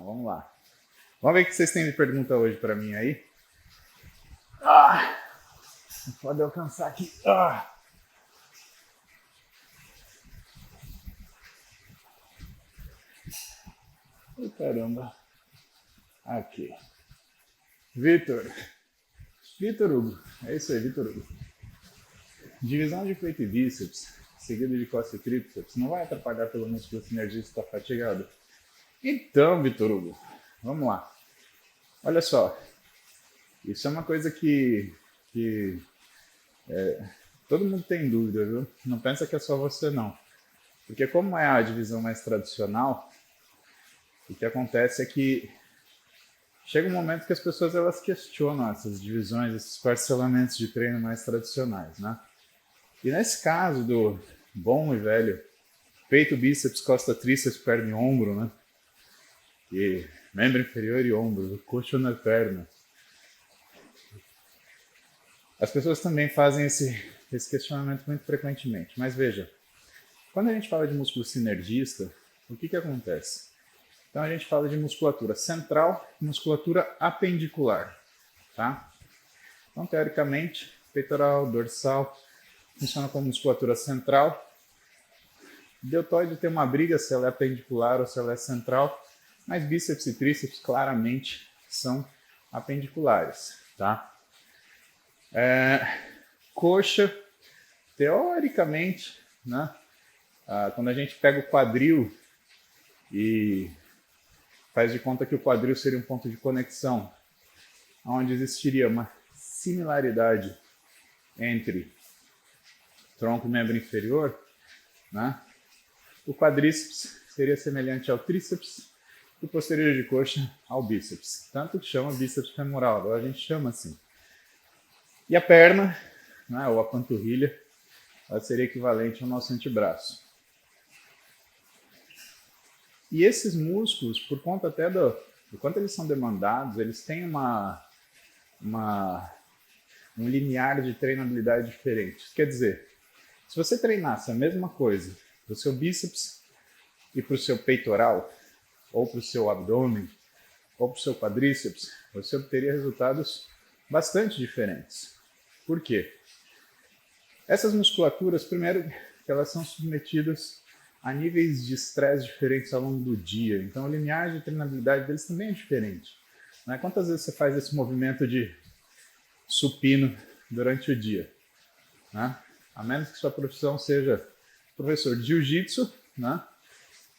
vamos lá. Vamos ver o que vocês têm de pergunta hoje para mim aí. Não pode alcançar aqui. Ai, caramba. Aqui. Vitor Hugo. É isso aí, Vitor Hugo. Divisão de peito e bíceps, seguido de costa e tríceps, não vai atrapalhar pelo músculo sinergista que está fatigado? Então, Vitor Hugo, vamos lá. Olha só, isso é uma coisa que todo mundo tem dúvida, viu? Não pensa que é só você, não. Porque como é a divisão mais tradicional, o que acontece é que chega um momento que as pessoas elas questionam essas divisões, esses parcelamentos de treino mais tradicionais, né? E nesse caso do bom e velho peito, bíceps, costa, tríceps, perna e ombro, né? E membro inferior e ombro, coxa na perna. As pessoas também fazem esse questionamento muito frequentemente. Mas veja, quando a gente fala de músculo sinergista, o que acontece? Então a gente fala de musculatura central e musculatura apendicular, tá? Então, teoricamente, peitoral, dorsal, funciona como musculatura central. Deltoide tem uma briga se ela é apendicular ou se ela é central, mas bíceps e tríceps claramente são apendiculares, tá? Coxa, teoricamente, né? Quando a gente pega o quadril e faz de conta que o quadril seria um ponto de conexão, onde existiria uma similaridade entre tronco e membro inferior, né? O quadríceps seria semelhante ao tríceps e o posterior de coxa ao bíceps. Tanto que chama bíceps femoral, agora a gente chama assim. E a perna, né, ou a panturrilha, ela seria equivalente ao nosso antebraço. E esses músculos, por conta até do quanto eles são demandados, eles têm um limiar de treinabilidade diferente. Quer dizer, se você treinasse a mesma coisa para o seu bíceps e para o seu peitoral, ou para o seu abdômen, ou para o seu quadríceps, você obteria resultados bastante diferentes. Por quê? Essas musculaturas, primeiro, elas são submetidas a níveis de estresse diferentes ao longo do dia. Então, o limiar de treinabilidade deles também é diferente. Né? Quantas vezes você faz esse movimento de supino durante o dia? Né? A menos que sua profissão seja professor de jiu-jitsu, né?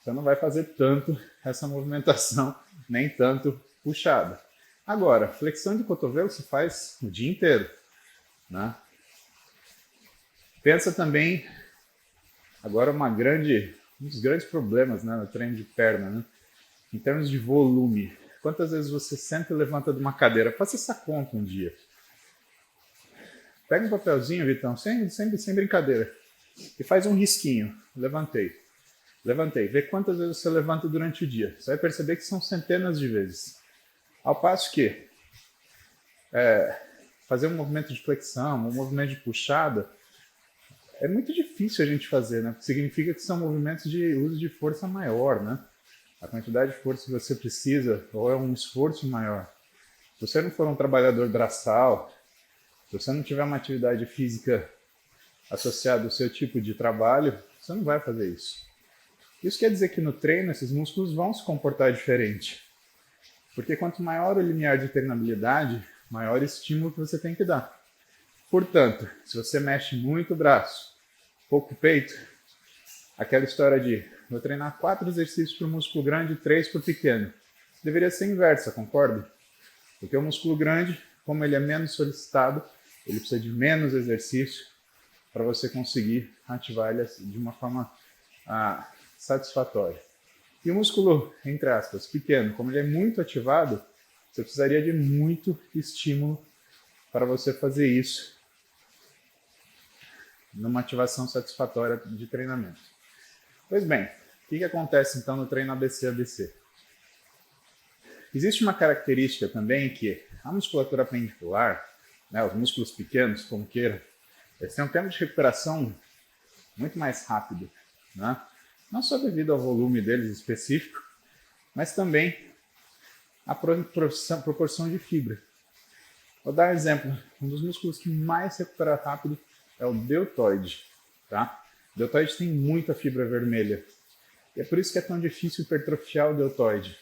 Você não vai fazer tanto essa movimentação, nem tanto puxada. Agora, flexão de cotovelo se faz o dia inteiro, né? Pensa também, agora um dos grandes problemas, né, no treino de perna, né? Em termos de volume. Quantas vezes você senta e levanta de uma cadeira? Faça essa conta um dia. Pega um papelzinho, Vitão, sem brincadeira, e faz um risquinho. Levantei. Vê quantas vezes você levanta durante o dia. Você vai perceber que são centenas de vezes. Ao passo que fazer um movimento de flexão, um movimento de puxada, é muito difícil a gente fazer, né? Porque significa que são movimentos de uso de força maior, né? A quantidade de força que você precisa, ou é um esforço maior. Se você não for um trabalhador braçal, se você não tiver uma atividade física associada ao seu tipo de trabalho, você não vai fazer isso. Isso quer dizer que no treino esses músculos vão se comportar diferente. Porque quanto maior o limiar de treinabilidade, maior estímulo que você tem que dar. Portanto, se você mexe muito o braço, pouco o peito, aquela história de vou treinar 4 exercícios para o músculo grande e 3 para o pequeno. Deveria ser inversa, concorda? Porque o músculo grande, como ele é menos solicitado, ele precisa de menos exercício para você conseguir ativar ele de uma forma satisfatória. E o músculo, entre aspas, pequeno, como ele é muito ativado, você precisaria de muito estímulo para você fazer isso numa ativação satisfatória de treinamento. Pois bem, o que acontece então no treino ABC-ABC? Existe uma característica também que a musculatura apendicular, né, os músculos pequenos, como queira, eles têm um tempo de recuperação muito mais rápido, né? Não só devido ao volume deles específico, mas também a proporção de fibra. Vou dar um exemplo. Um dos músculos que mais recupera rápido é o deltoide. Tá? O deltoide tem muita fibra vermelha. E é por isso que é tão difícil hipertrofiar o deltoide.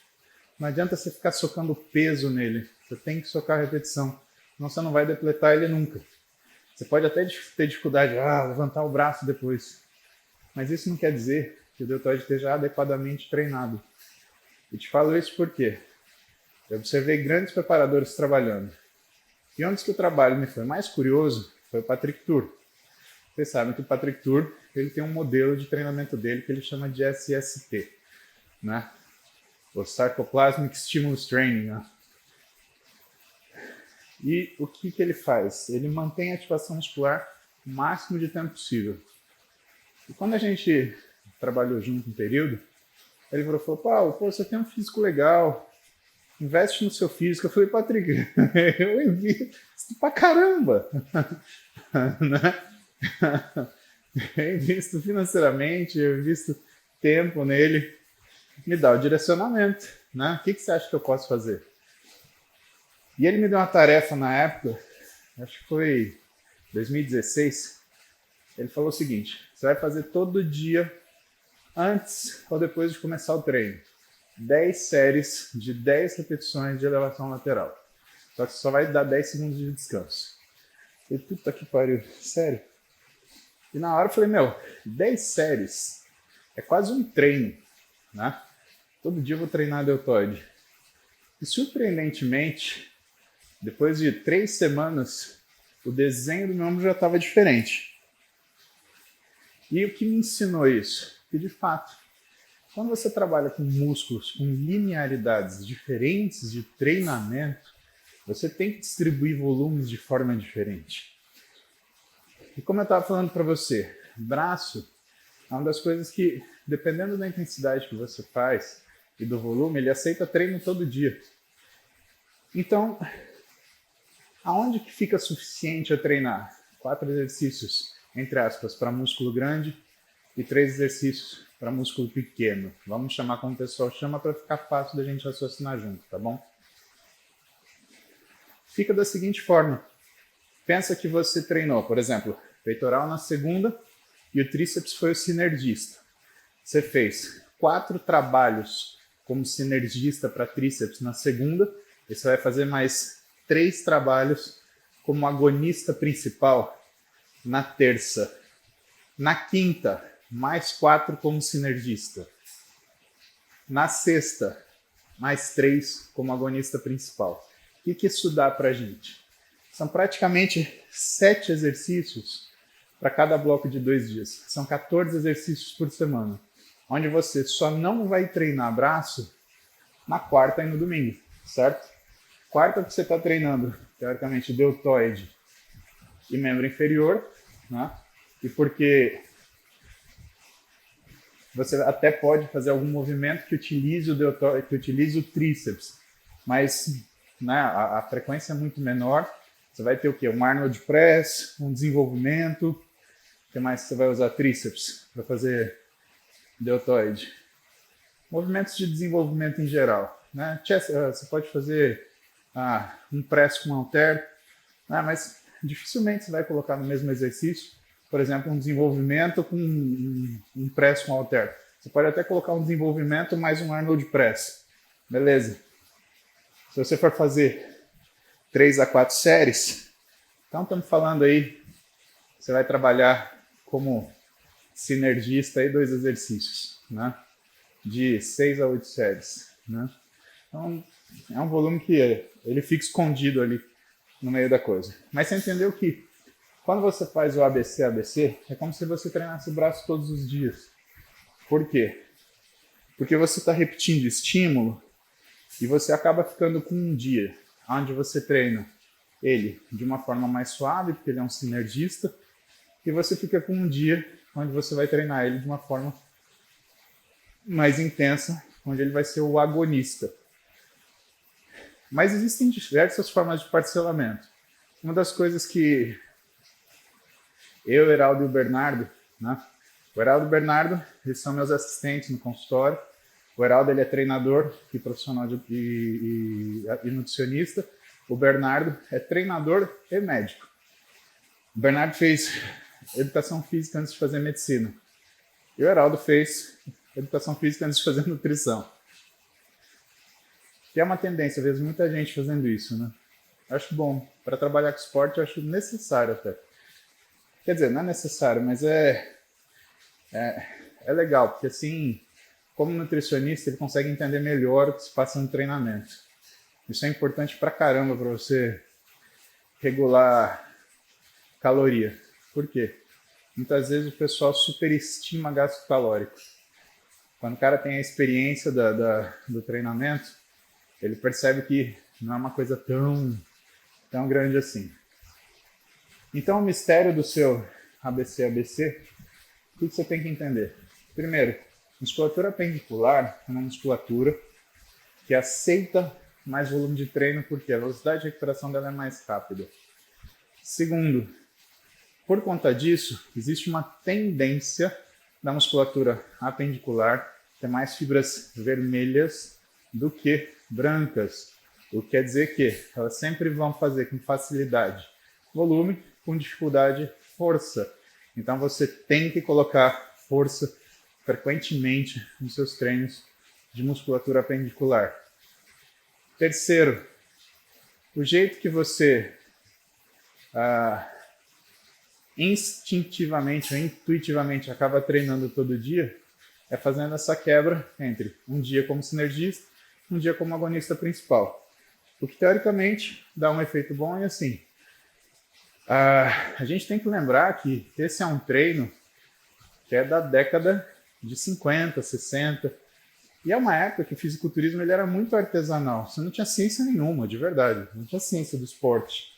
Não adianta você ficar socando peso nele. Você tem que socar a repetição. Senão você não vai depletar ele nunca. Você pode até ter dificuldade de levantar o braço depois. Mas isso não quer dizer que o deltoide esteja adequadamente treinado. E te falo isso porque eu observei grandes preparadores trabalhando. E um dos que o trabalho me foi mais curioso foi o Patrick Tuor. Vocês sabem que o Patrick Tuor ele tem um modelo de treinamento dele que ele chama de SST, né? O Sarcoplasmic Stimulus Training. Né? E o que ele faz? Ele mantém a ativação muscular o máximo de tempo possível. E quando a gente trabalhou junto um período, ele falou, Paulo, você tem um físico legal, investe no seu físico. Eu falei, Patrick, eu invisto pra caramba. Eu invisto financeiramente, eu invisto tempo nele. Me dá o direcionamento. Né? O que você acha que eu posso fazer? E ele me deu uma tarefa na época, acho que foi 2016. Ele falou o seguinte, você vai fazer todo dia, antes ou depois de começar o treino, 10 séries de 10 repetições de elevação lateral. Só que só vai dar 10 segundos de descanso. Eu falei, puta que pariu, sério? E na hora eu falei, 10 séries é quase um treino, né? Todo dia eu vou treinar deltoide. E surpreendentemente, depois de 3 semanas, o desenho do meu ombro já estava diferente. E o que me ensinou isso? Que de fato, quando você trabalha com músculos com linearidades diferentes de treinamento, você tem que distribuir volumes de forma diferente. E como eu estava falando para você, braço é uma das coisas que, dependendo da intensidade que você faz e do volume, ele aceita treino todo dia. Então, aonde que fica suficiente a treinar? 4 exercícios, entre aspas, para músculo grande e 3 exercícios para músculo pequeno. Vamos chamar como o pessoal chama para ficar fácil da gente raciocinar junto, tá bom? Fica da seguinte forma. Pensa que você treinou, por exemplo, peitoral na segunda e o tríceps foi o sinergista. Você fez 4 trabalhos como sinergista para tríceps na segunda e você vai fazer mais 3 trabalhos como agonista principal na terça. Na quinta, mais 4 como sinergista. Na sexta, mais 3 como agonista principal. O que isso dá para a gente? São praticamente 7 exercícios para cada bloco de 2 dias. São 14 exercícios por semana, onde você só não vai treinar braço na quarta e no domingo, certo? Quarta que você está treinando, teoricamente, deltoide e membro inferior, né? E porque você até pode fazer algum movimento que utilize o deltoide, que utilize o tríceps, mas né, a frequência é muito menor. Você vai ter o quê? Um Arnold Press, um desenvolvimento. O que mais você vai usar tríceps para fazer deltoide? Movimentos de desenvolvimento em geral. Né? Você pode fazer um press com halter, né? Mas dificilmente você vai colocar no mesmo exercício, por exemplo, um desenvolvimento com um press com halter. Você pode até colocar um desenvolvimento mais um Arnold Press. Beleza. Se você for fazer 3 a 4 séries, então estamos falando aí, você vai trabalhar como sinergista aí 2 exercícios, né? De 6 a 8 séries, né? Então, é um volume que ele fica escondido ali no meio da coisa. Mas você entendeu que quando você faz o ABC, é como se você treinasse o braço todos os dias. Por quê? Porque você está repetindo estímulo e você acaba ficando com um dia onde você treina ele de uma forma mais suave, porque ele é um sinergista, e você fica com um dia onde você vai treinar ele de uma forma mais intensa, onde ele vai ser o agonista. Mas existem diversas formas de parcelamento. Uma das coisas que eu, Heraldo e o Bernardo, né? O Heraldo e o Bernardo, eles são meus assistentes no consultório. O Heraldo ele é treinador e profissional e nutricionista. O Bernardo é treinador e médico. O Bernardo fez educação física antes de fazer medicina. E o Heraldo fez educação física antes de fazer nutrição. Que é uma tendência, eu vejo muita gente fazendo isso, né? Acho bom. Para trabalhar com esporte, eu acho necessário até. Quer dizer, não é necessário, mas é legal, porque assim, como nutricionista, ele consegue entender melhor o que se passa no treinamento. Isso é importante pra caramba para você regular caloria. Por quê? Muitas vezes o pessoal superestima gasto calórico. Quando o cara tem a experiência do treinamento, ele percebe que não é uma coisa tão grande assim. Então, o mistério do seu ABC, o que você tem que entender? Primeiro, musculatura pendicular é uma musculatura que aceita mais volume de treino porque a velocidade de recuperação dela é mais rápida. Segundo, por conta disso, existe uma tendência da musculatura apendicular ter mais fibras vermelhas do que brancas. O que quer dizer que elas sempre vão fazer com facilidade volume, com dificuldade força. Então você tem que colocar força frequentemente nos seus treinos de musculatura apendicular. Terceiro, o jeito que você instintivamente ou intuitivamente acaba treinando todo dia é fazendo essa quebra entre um dia como sinergista e um dia como agonista principal. O que teoricamente dá um efeito bom e assim. A gente tem que lembrar que esse é um treino que é da década de 50, 60. E é uma época que o fisiculturismo ele era muito artesanal. Você não tinha ciência nenhuma, de verdade. Não tinha ciência do esporte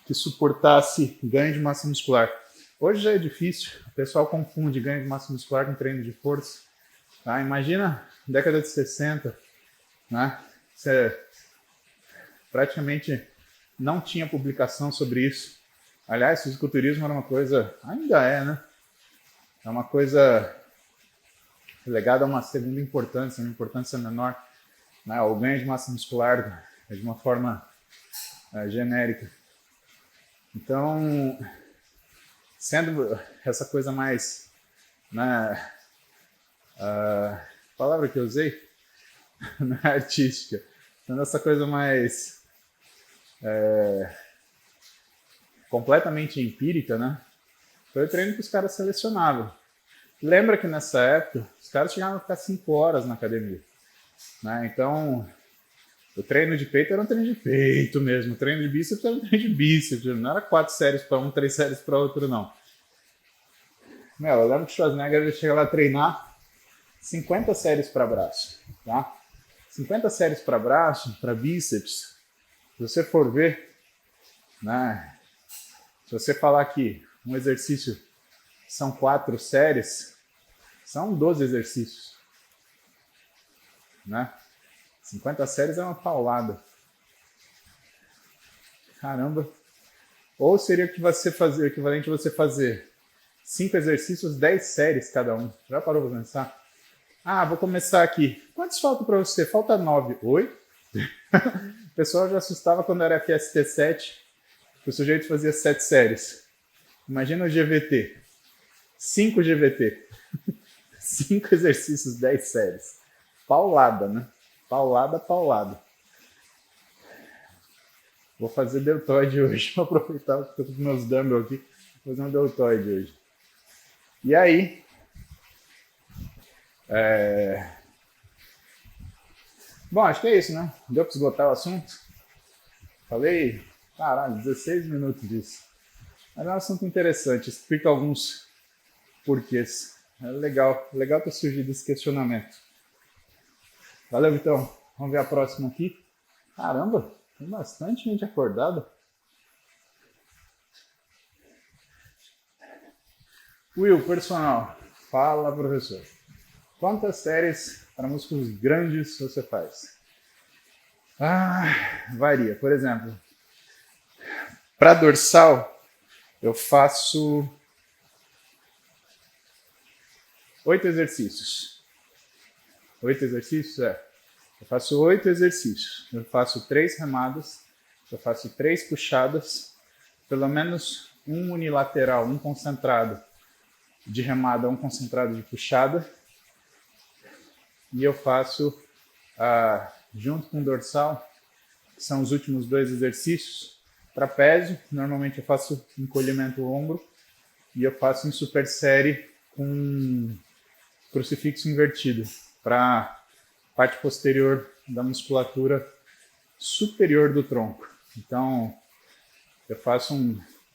que suportasse ganho de massa muscular. Hoje já é difícil. O pessoal confunde ganho de massa muscular com treino de força. Tá? Imagina década de 60, né? Você praticamente não tinha publicação sobre isso. Aliás, o fisiculturismo era uma coisa, ainda é, né? É uma coisa legada a uma segunda importância, uma importância menor. Né? O ganho de massa muscular de uma forma genérica. Então, sendo essa coisa mais, né, a palavra que eu usei, não é artística, sendo essa coisa mais completamente empírica, né? Foi o treino que os caras selecionavam. Lembra que nessa época, os caras chegavam a ficar 5 horas na academia. Né? Então, o treino de peito era um treino de peito mesmo. O treino de bíceps era um treino de bíceps. Não era 4 séries para um, 3 séries para outro, não. Eu lembro que o Schwarzenegger ele chega lá a treinar 50 séries para braço. Tá? 50 séries para braço, para bíceps. Se você for ver, né? Se você falar que um exercício são 4 séries, são 12 exercícios. Né? 50 séries é uma paulada. Caramba. Ou seria que você fazer, o equivalente a você fazer 5 exercícios, 10 séries cada um. Já parou para pensar? Vou começar aqui. Quantos faltam para você? Falta 9. Oi? O pessoal já assustava quando era FST7, que o sujeito fazia 7 séries. Imagina o GVT. 5 GVT. 5 exercícios, 10 séries. Paulada, né? Paulada. Vou fazer deltoide hoje. Vou aproveitar que estou com meus dumbbells aqui. Vou fazer um deltoide hoje. E aí... Bom, acho que é isso, né? Deu para esgotar o assunto? Falei, caralho, 16 minutos disso. Mas é um assunto interessante. Explica alguns porquês. É legal ter surgido esse questionamento. Valeu, então. Vamos ver a próxima aqui. Caramba, tem bastante gente acordada. Will, personal. Fala, professor. Quantas séries para músculos grandes você faz? Varia. Por exemplo, para dorsal, eu faço 8 exercícios. 8 exercícios? Eu faço 8 exercícios. Eu faço 3 remadas, eu faço 3 puxadas, pelo menos um unilateral, um concentrado de remada, um concentrado de puxada. E eu faço, junto com o dorsal, que são os últimos 2 exercícios, trapézio. Normalmente eu faço encolhimento ombro e eu faço em super série com crucifixo invertido para parte posterior da musculatura superior do tronco. Então eu faço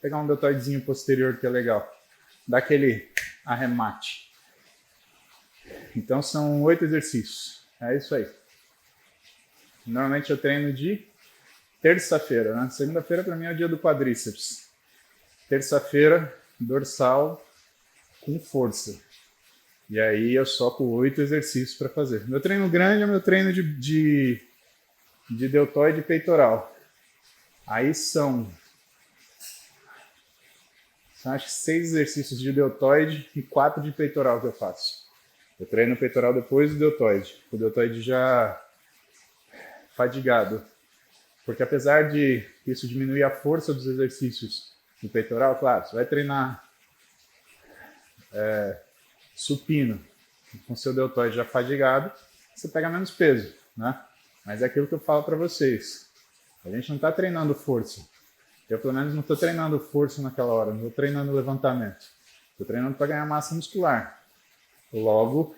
pegar um deltoidezinho posterior que é legal, dá aquele arremate. Então são 8 exercícios, é isso aí. Normalmente eu treino de terça-feira, né? Segunda-feira para mim é o dia do quadríceps. Terça-feira, dorsal com força. E aí eu soco 8 exercícios para fazer. Meu treino grande é meu treino de deltoide e peitoral. Aí são acho que 6 exercícios de deltoide e 4 de peitoral que eu faço. Eu treino o peitoral depois do deltoide. O deltoide já fadigado. Porque apesar de isso diminuir a força dos exercícios do peitoral, claro, você vai treinar supino com seu deltoide já fadigado, você pega menos peso, né? Mas é aquilo que eu falo para vocês. A gente não está treinando força. Eu, pelo menos, não estou treinando força naquela hora, não estou treinando levantamento. Estou treinando para ganhar massa muscular. Logo,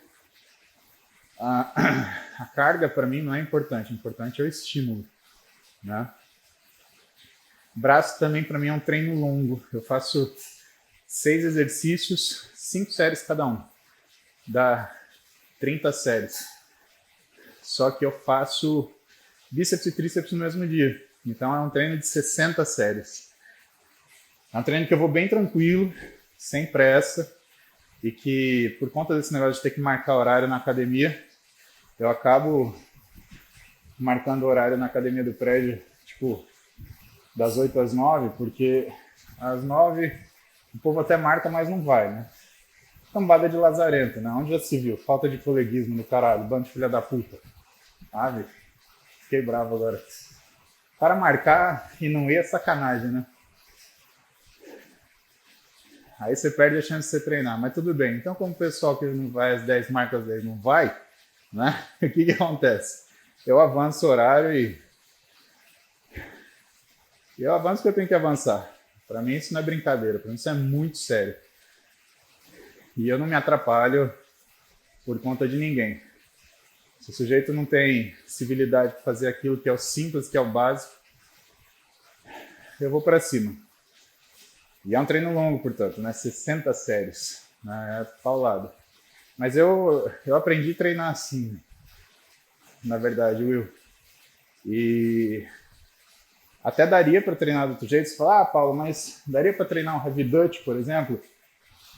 a carga para mim não é importante. O importante é o estímulo, né? Braço também para mim é um treino longo. Eu faço 6 exercícios, 5 séries cada um. Dá 30 séries. Só que eu faço bíceps e tríceps no mesmo dia. Então é um treino de 60 séries. É um treino que eu vou bem tranquilo, sem pressa, e que por conta desse negócio de ter que marcar horário na academia, eu acabo marcando horário na academia do prédio, tipo, das 8 às 9, porque às 9 o povo até marca, mas não vai, né? Cambada de lazarento, né? Onde já se viu? Falta de coleguismo no caralho, bando de filha da puta. Velho, fiquei bravo agora. Para marcar e não ir é sacanagem, né? Aí você perde a chance de você treinar, mas tudo bem. Então, como o pessoal que não vai às 10, marca às 10, não vai, né? O que acontece? Eu avanço o horário e eu avanço o que eu tenho que avançar. Para mim isso não é brincadeira, para mim isso é muito sério. E eu não me atrapalho por conta de ninguém. Se o sujeito não tem civilidade para fazer aquilo que é o simples, que é o básico, eu vou para cima. E é um treino longo, portanto, né? 60 séries, né? É paulado. Mas eu aprendi a treinar assim, na verdade, Will. E até daria para treinar do outro jeito. Você fala, Paulo, mas daria para treinar um heavy Dutch, por exemplo?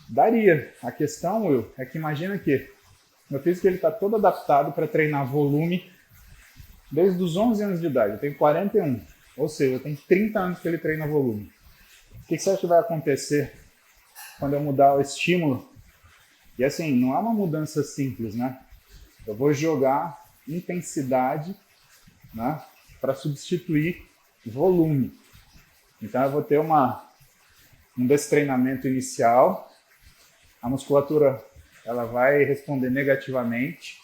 Daria. A questão, Will, é que imagina que meu físico está todo adaptado para treinar volume desde os 11 anos de idade. Eu tenho 41, ou seja, eu tenho 30 anos que ele treina volume. O que você acha que vai acontecer quando eu mudar o estímulo? E assim, não é uma mudança simples, né? Eu vou jogar intensidade, né, para substituir volume. Então eu vou ter um destreinamento inicial, a musculatura ela vai responder negativamente,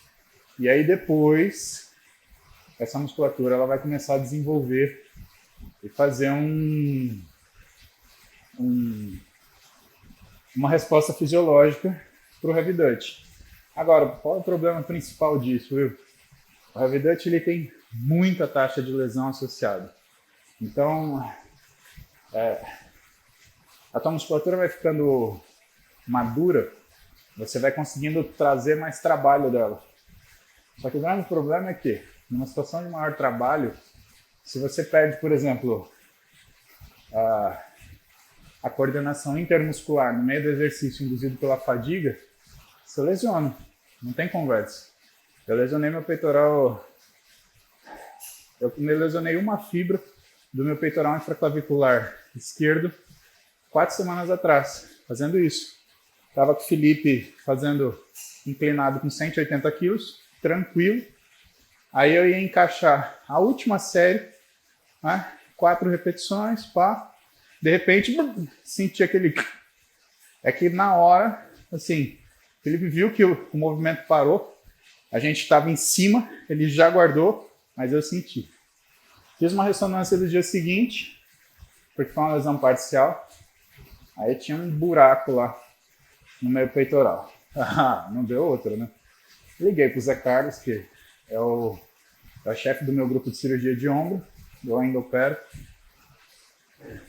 e aí depois essa musculatura ela vai começar a desenvolver e fazer uma resposta fisiológica para o heavy Dutch. Agora, qual é o problema principal disso, Will? O heavy Dutch ele tem muita taxa de lesão associada. Então, a tua musculatura vai ficando madura, você vai conseguindo trazer mais trabalho dela. Só que o grande problema é que, numa situação de maior trabalho, se você perde, por exemplo, a coordenação intermuscular no meio do exercício induzido pela fadiga, você lesiona, não tem conversa. Eu lesionei meu peitoral, eu lesionei uma fibra do meu peitoral infraclavicular esquerdo 4 semanas atrás, fazendo isso. Estava com o Felipe fazendo inclinado com 180 quilos, tranquilo. Aí eu ia encaixar a última série, né? 4 repetições, pá. De repente, senti aquele... É que na hora, assim, ele viu que o movimento parou, a gente estava em cima, ele já guardou, mas eu senti. Fiz uma ressonância do dia seguinte, porque foi uma lesão parcial. Aí tinha um buraco lá no meu peitoral. Ah, não deu outra, né? Liguei pro Zé Carlos, que é o chefe do meu grupo de cirurgia de ombro, eu ainda opero.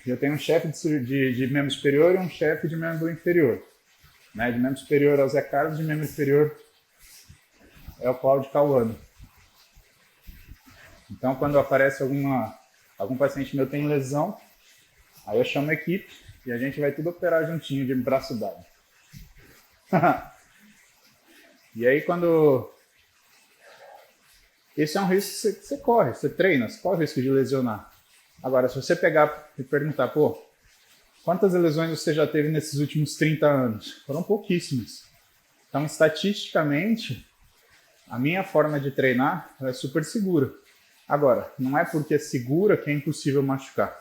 Eu tenho um chefe de membro superior e um chefe de membro inferior. Né? De membro superior é o Zé Carlos, de membro inferior é o Cláudio Cauano. Então, quando aparece algum paciente meu tem lesão, aí eu chamo a equipe e a gente vai tudo operar juntinho, de braço dado. E aí, quando... Esse é um risco que você corre, você treina, você corre o risco de lesionar. Agora, se você pegar e perguntar, pô, quantas lesões você já teve nesses últimos 30 anos? Foram pouquíssimas. Então, estatisticamente, a minha forma de treinar é super segura. Agora, não é porque é segura que é impossível machucar.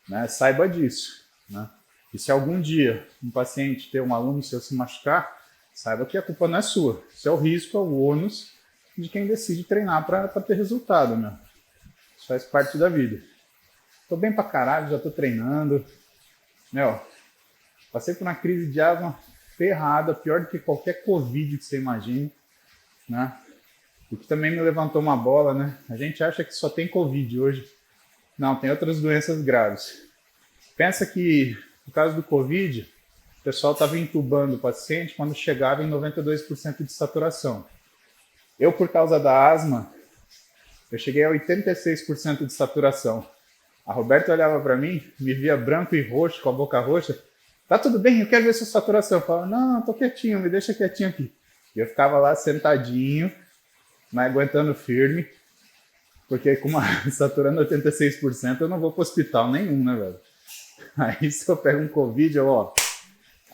Né? Saiba disso. Né? E se algum dia um paciente ter um aluno seu se machucar, saiba que a culpa não é sua. Isso é o risco, é o ônus de quem decide treinar para ter resultado. Meu. Isso faz parte da vida. Tô bem pra caralho, já tô treinando. Meu, passei por uma crise de asma ferrada, pior do que qualquer Covid que você imagine. Né? O que também me levantou uma bola, né? A gente acha que só tem Covid hoje. Não, tem outras doenças graves. Pensa que, no caso do Covid, o pessoal estava entubando o paciente quando chegava em 92% de saturação. Eu, por causa da asma, eu cheguei a 86% de saturação. A Roberta olhava para mim, me via branco e roxo, com a boca roxa. Tá tudo bem, eu quero ver sua saturação. Eu falava, não, tô quietinho, me deixa quietinho aqui. E eu ficava lá sentadinho, mas aguentando firme, porque com uma saturando 86%, eu não vou pro hospital nenhum, né, velho? Aí se eu pego um Covid,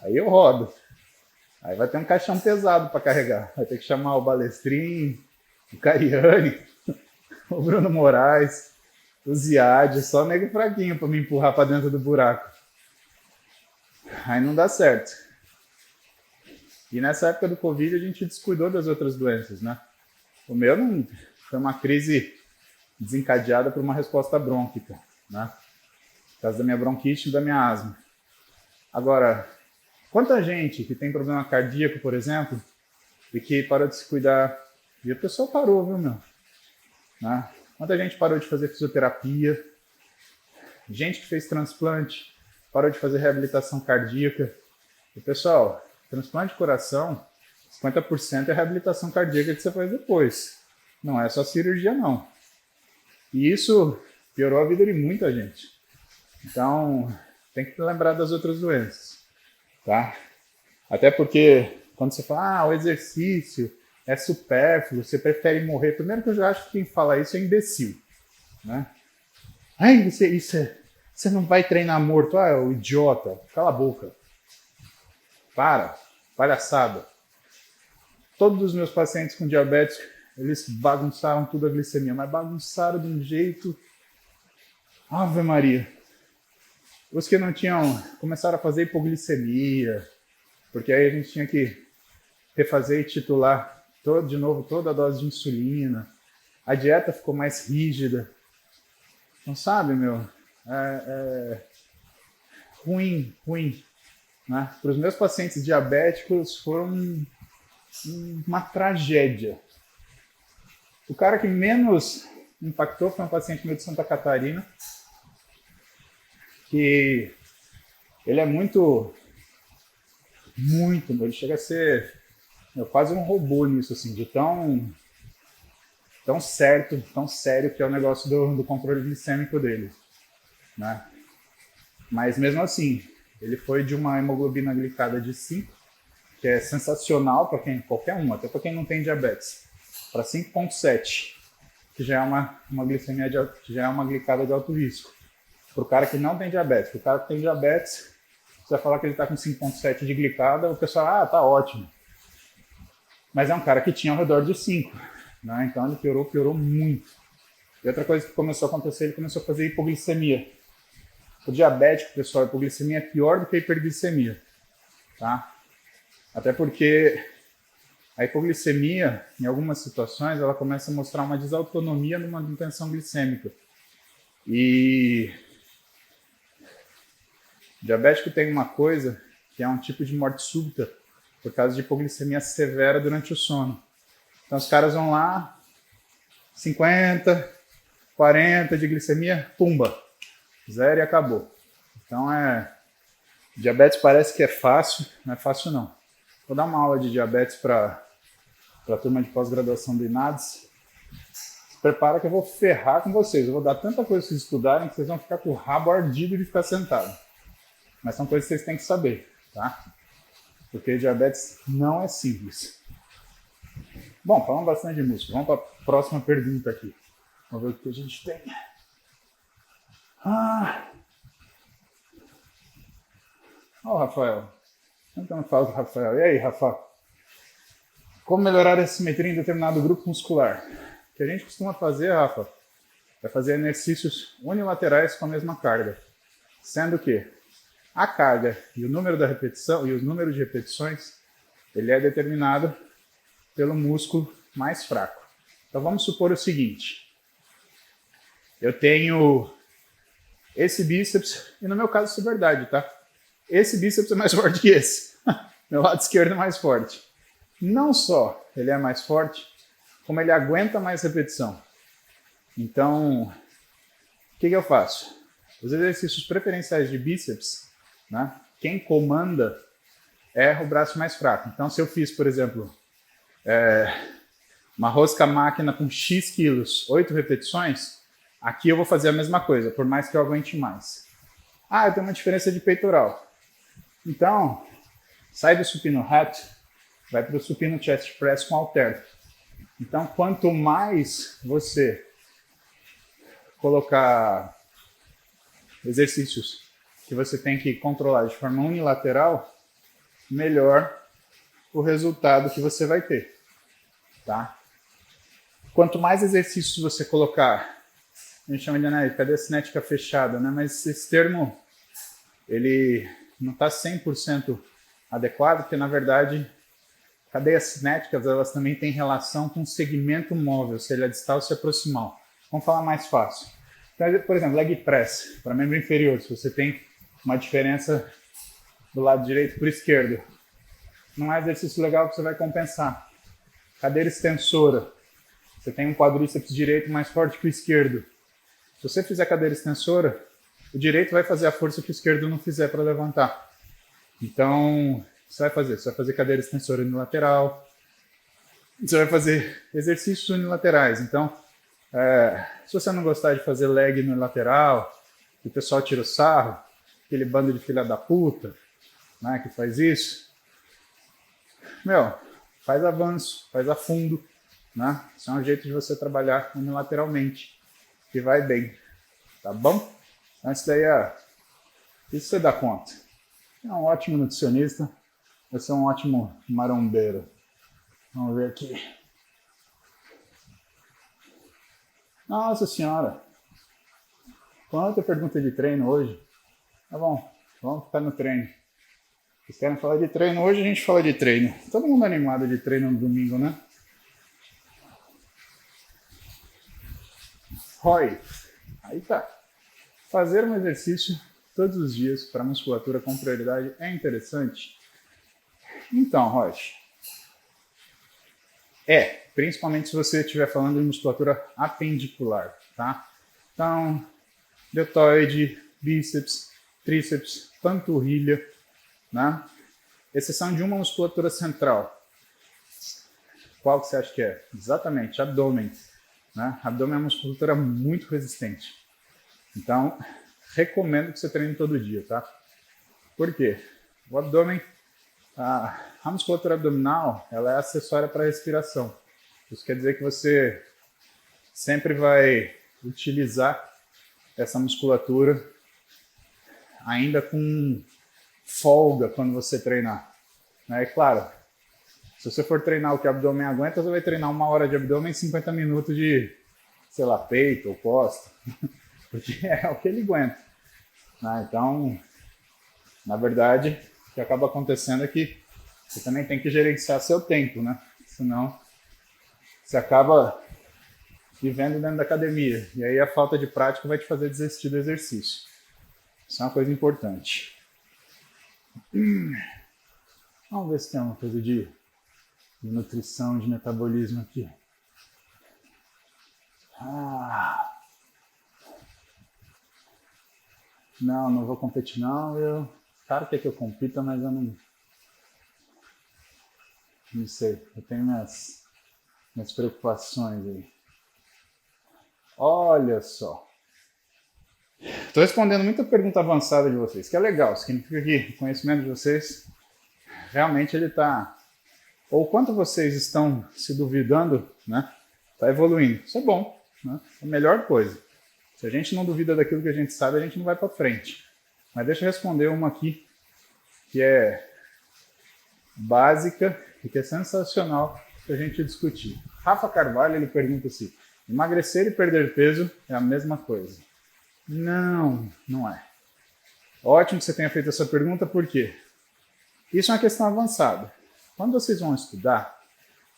aí eu rodo. Aí vai ter um caixão pesado para carregar. Vai ter que chamar o Balestrin, o Cariani, o Bruno Moraes, o Ziad, só nego fraquinho para me empurrar para dentro do buraco. Aí não dá certo. E nessa época do Covid a gente descuidou das outras doenças, né? O meu não foi uma crise desencadeada por uma resposta brônquica, né? Por causa da minha bronquite e da minha asma. Agora, quanta gente que tem problema cardíaco, por exemplo, e que parou de se cuidar, e a pessoa parou, viu, meu? Né? Quanta gente parou de fazer fisioterapia, gente que fez transplante, parou de fazer reabilitação cardíaca. E, pessoal, transplante de coração, 50% é a reabilitação cardíaca que você faz depois. Não é só cirurgia, não. E isso piorou a vida de muita gente. Então, tem que lembrar das outras doenças, tá? Até porque, quando você fala, o exercício é supérfluo, você prefere morrer. Primeiro que eu já acho que quem fala isso é imbecil, né? Ai, você não vai treinar morto. Ah, o idiota, cala a boca. Para, palhaçada. Todos os meus pacientes com diabetes, eles bagunçaram tudo a glicemia, mas bagunçaram de um jeito... Ave Maria. Os que não tinham, começaram a fazer hipoglicemia, porque aí a gente tinha que refazer e titular de novo toda a dose de insulina. A dieta ficou mais rígida. Não sabe, meu? Ruim. Né? Para os meus pacientes diabéticos foram uma tragédia. O cara que menos impactou foi um paciente meu de Santa Catarina, que ele é muito, ele chega a ser quase um robô nisso, assim, de tão certo, tão sério que é o negócio do controle glicêmico dele, né? Mas mesmo assim, ele foi de uma hemoglobina glicada de 5, que é sensacional para qualquer um, até para quem não tem diabetes, para 5,7, que já é uma glicemia que já é uma glicada de alto risco. Para o cara que não tem diabetes, para o cara que tem diabetes, você vai falar que ele está com 5,7 de glicada, o pessoal, tá ótimo. Mas é um cara que tinha ao redor de 5, né? Então ele piorou muito. E outra coisa que começou a acontecer, ele começou a fazer hipoglicemia. O diabético, pessoal, a hipoglicemia é pior do que a hiperglicemia, tá? Até porque a hipoglicemia, em algumas situações, ela começa a mostrar uma desautonomia numa manutenção glicêmica. E o diabético tem uma coisa que é um tipo de morte súbita por causa de hipoglicemia severa durante o sono. Então os caras vão lá, 50, 40 de glicemia, pumba, zero e acabou. Então diabetes parece que é fácil, não é fácil não. Vou dar uma aula de diabetes para a turma de pós-graduação do INADES. Se prepara que eu vou ferrar com vocês. Eu vou dar tanta coisa para vocês estudarem que vocês vão ficar com o rabo ardido de ficar sentado. Mas são coisas que vocês têm que saber, tá? Porque diabetes não é simples. Bom, falamos bastante de músculo. Vamos para a próxima pergunta aqui. Vamos ver o que a gente tem. Ó, Rafael. Então eu falo com o Rafael. E aí, Rafa? Como melhorar a simetria em determinado grupo muscular? O que a gente costuma fazer, Rafa, é fazer exercícios unilaterais com a mesma carga. Sendo que a carga e o número da repetição e os números de repetições, ele é determinado pelo músculo mais fraco. Então vamos supor o seguinte. Eu tenho esse bíceps, e no meu caso isso é verdade, tá? Esse bíceps é mais forte que esse. Meu lado esquerdo é mais forte. Não só ele é mais forte, como ele aguenta mais repetição. Então, o que eu faço? Os exercícios preferenciais de bíceps, né, quem comanda é o braço mais fraco. Então, se eu fiz, por exemplo, uma rosca máquina com X quilos, 8 repetições, aqui eu vou fazer a mesma coisa, por mais que eu aguente mais. Eu tenho uma diferença de peitoral. Então, sai do supino reto, vai para o supino chest press com halter. Então, quanto mais você colocar exercícios que você tem que controlar de forma unilateral, melhor o resultado que você vai ter, tá? Quanto mais exercícios você colocar, a gente chama de cadeia cinética fechada, né? Mas esse termo, ele não está 100% adequado, porque na verdade cadeias cinéticas, elas também têm relação com o segmento móvel, se ele é distal ou se é proximal. Vamos falar mais fácil. Então, por exemplo, leg press, para membro inferior, se você tem uma diferença do lado direito para o esquerdo, não é exercício legal que você vai compensar. Cadeira extensora, você tem um quadríceps direito mais forte que o esquerdo. Se você fizer cadeira extensora, o direito vai fazer a força que o esquerdo não fizer para levantar. Então, você vai fazer cadeira extensora unilateral, você vai fazer exercícios unilaterais. Então, se você não gostar de fazer leg unilateral, o pessoal tira o sarro, aquele bando de filha da puta, né, que faz isso, faz avanço, faz a fundo, né? Isso é um jeito de você trabalhar unilateralmente, que vai bem, tá bom? Então, isso daí isso você dá conta. É um ótimo nutricionista, você é um ótimo marombeiro. Vamos ver aqui. Nossa senhora! Quanta pergunta de treino hoje? Tá bom, vamos ficar no treino. Vocês querem falar de treino? Hoje a gente fala de treino. Todo mundo animado de treino no domingo, né? Roy, aí tá. Fazer um exercício todos os dias para musculatura com prioridade é interessante? Então, Roy, principalmente se você estiver falando de musculatura apendicular, tá? Então, deltoide, bíceps, tríceps, panturrilha, né? Exceção de uma musculatura central. Qual que você acha que é? Exatamente, abdômen. Né? Abdômen é uma musculatura muito resistente. Então, recomendo que você treine todo dia, tá? Por quê? O abdômen, a musculatura abdominal, ela é acessória para a respiração. Isso quer dizer que você sempre vai utilizar essa musculatura ainda com folga quando você treinar. É claro, se Se você for treinar o que o abdômen aguenta, você vai treinar 1 hora de abdômen e 50 minutos de, sei lá, peito ou costa. Porque é o que ele aguenta. Então, na verdade, o que acaba acontecendo é que você também tem que gerenciar seu tempo, né? Senão, você acaba vivendo dentro da academia. E aí a falta de prática vai te fazer desistir do exercício. Isso é uma coisa importante. Vamos ver se tem uma coisa de nutrição, de metabolismo aqui. Não vou competir não. Claro que eu compito, mas eu não sei. Eu tenho minhas preocupações aí. Olha só. Estou respondendo muita pergunta avançada de vocês, que é legal. Significa que o conhecimento de vocês realmente ele está... Ou quanto vocês estão se duvidando, né? Está evoluindo. Isso é bom, né? É a melhor coisa. Se a gente não duvida daquilo que a gente sabe, a gente não vai para frente. Mas deixa eu responder uma aqui, que é básica e que é sensacional para a gente discutir. Rafa Carvalho, ele pergunta assim: emagrecer e perder peso é a mesma coisa? Não, não é. Ótimo que você tenha feito essa pergunta, por quê? Isso é uma questão avançada. Quando vocês vão estudar,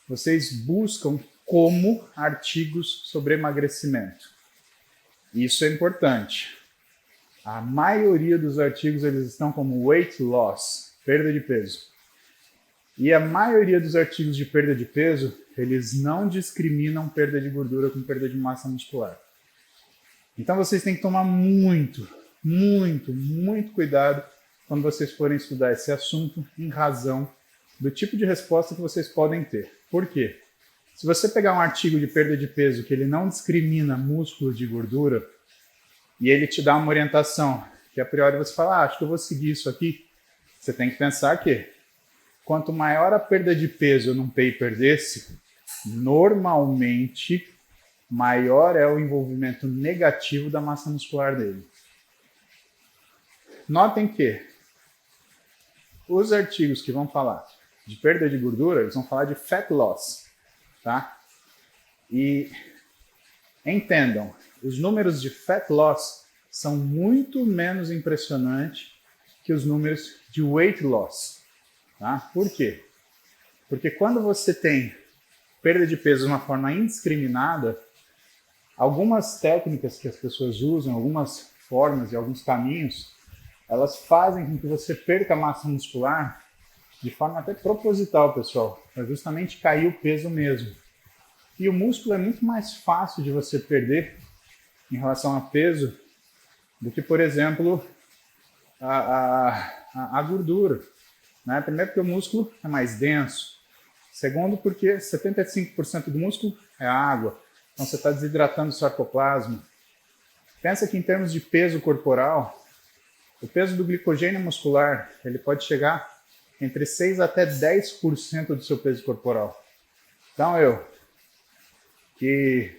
vocês buscam como artigos sobre emagrecimento. Isso é importante. A maioria dos artigos eles estão como weight loss, perda de peso. E a maioria dos artigos de perda de peso, eles não discriminam perda de gordura com perda de massa muscular. Então vocês têm que tomar muito cuidado quando vocês forem estudar esse assunto em razão do tipo de resposta que vocês podem ter. Por quê? Se você pegar um artigo de perda de peso que ele não discrimina músculo de gordura e ele te dá uma orientação que a priori você fala, acho que eu vou seguir isso aqui, você tem que pensar que quanto maior a perda de peso num paper desse, normalmente maior é o envolvimento negativo da massa muscular dele. Notem que os artigos que vão falar de perda de gordura, eles vão falar de fat loss, tá? E entendam, os números de fat loss são muito menos impressionantes que os números de weight loss, tá? Por quê? Porque quando você tem perda de peso de uma forma indiscriminada, algumas técnicas que as pessoas usam, algumas formas e alguns caminhos, elas fazem com que você perca massa muscular de forma até proposital, pessoal, para justamente cair o peso mesmo. E o músculo é muito mais fácil de você perder em relação a peso do que, por exemplo, a gordura. Né? Primeiro porque o músculo é mais denso. Segundo porque 75% do músculo é água. Então você está desidratando o sarcoplasma. Pensa que em termos de peso corporal, o peso do glicogênio muscular ele pode chegar entre 6 até 10% do seu peso corporal. Então eu, que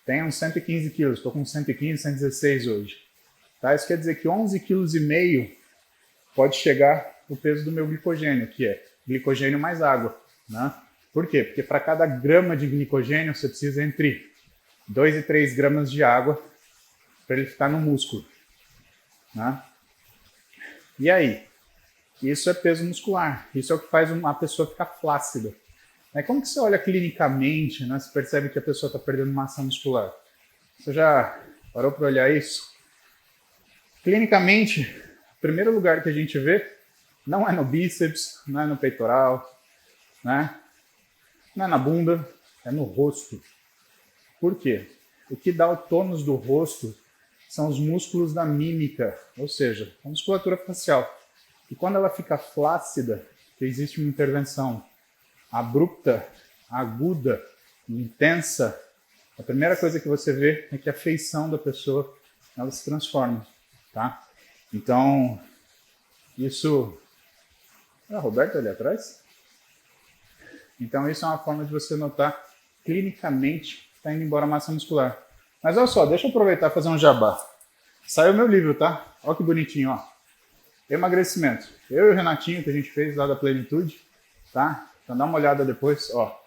tenho uns 115 quilos, estou com 115, 116 hoje. Tá? Isso quer dizer que 11,5 kg pode chegar o peso do meu glicogênio, que é glicogênio mais água. Né? Por quê? Porque para cada grama de glicogênio você precisa entre 2 e 3 gramas de água para ele ficar no músculo. Né? E aí? Isso é peso muscular. Isso é o que faz uma pessoa ficar flácida. Como que você olha clinicamente, né? Você percebe que a pessoa está perdendo massa muscular? Você já parou para olhar isso? Clinicamente, o primeiro lugar que a gente vê não é no bíceps, não é no peitoral, né? Não é na bunda, é no rosto. Por quê? O que dá o tônus do rosto são os músculos da mímica, ou seja, a musculatura facial. E quando ela fica flácida, que existe uma intervenção abrupta, aguda, intensa, a primeira coisa que você vê é que a feição da pessoa ela se transforma, tá? Então, isso... Ah, Roberto ali atrás? Então, isso é uma forma de você notar clinicamente que está indo embora a massa muscular. Mas olha só, deixa eu aproveitar e fazer um jabá. Saiu meu livro, tá? Olha que bonitinho, ó. Emagrecimento. Eu e o Renatinho, que a gente fez lá da Plenitude, tá? Então dá uma olhada depois, ó,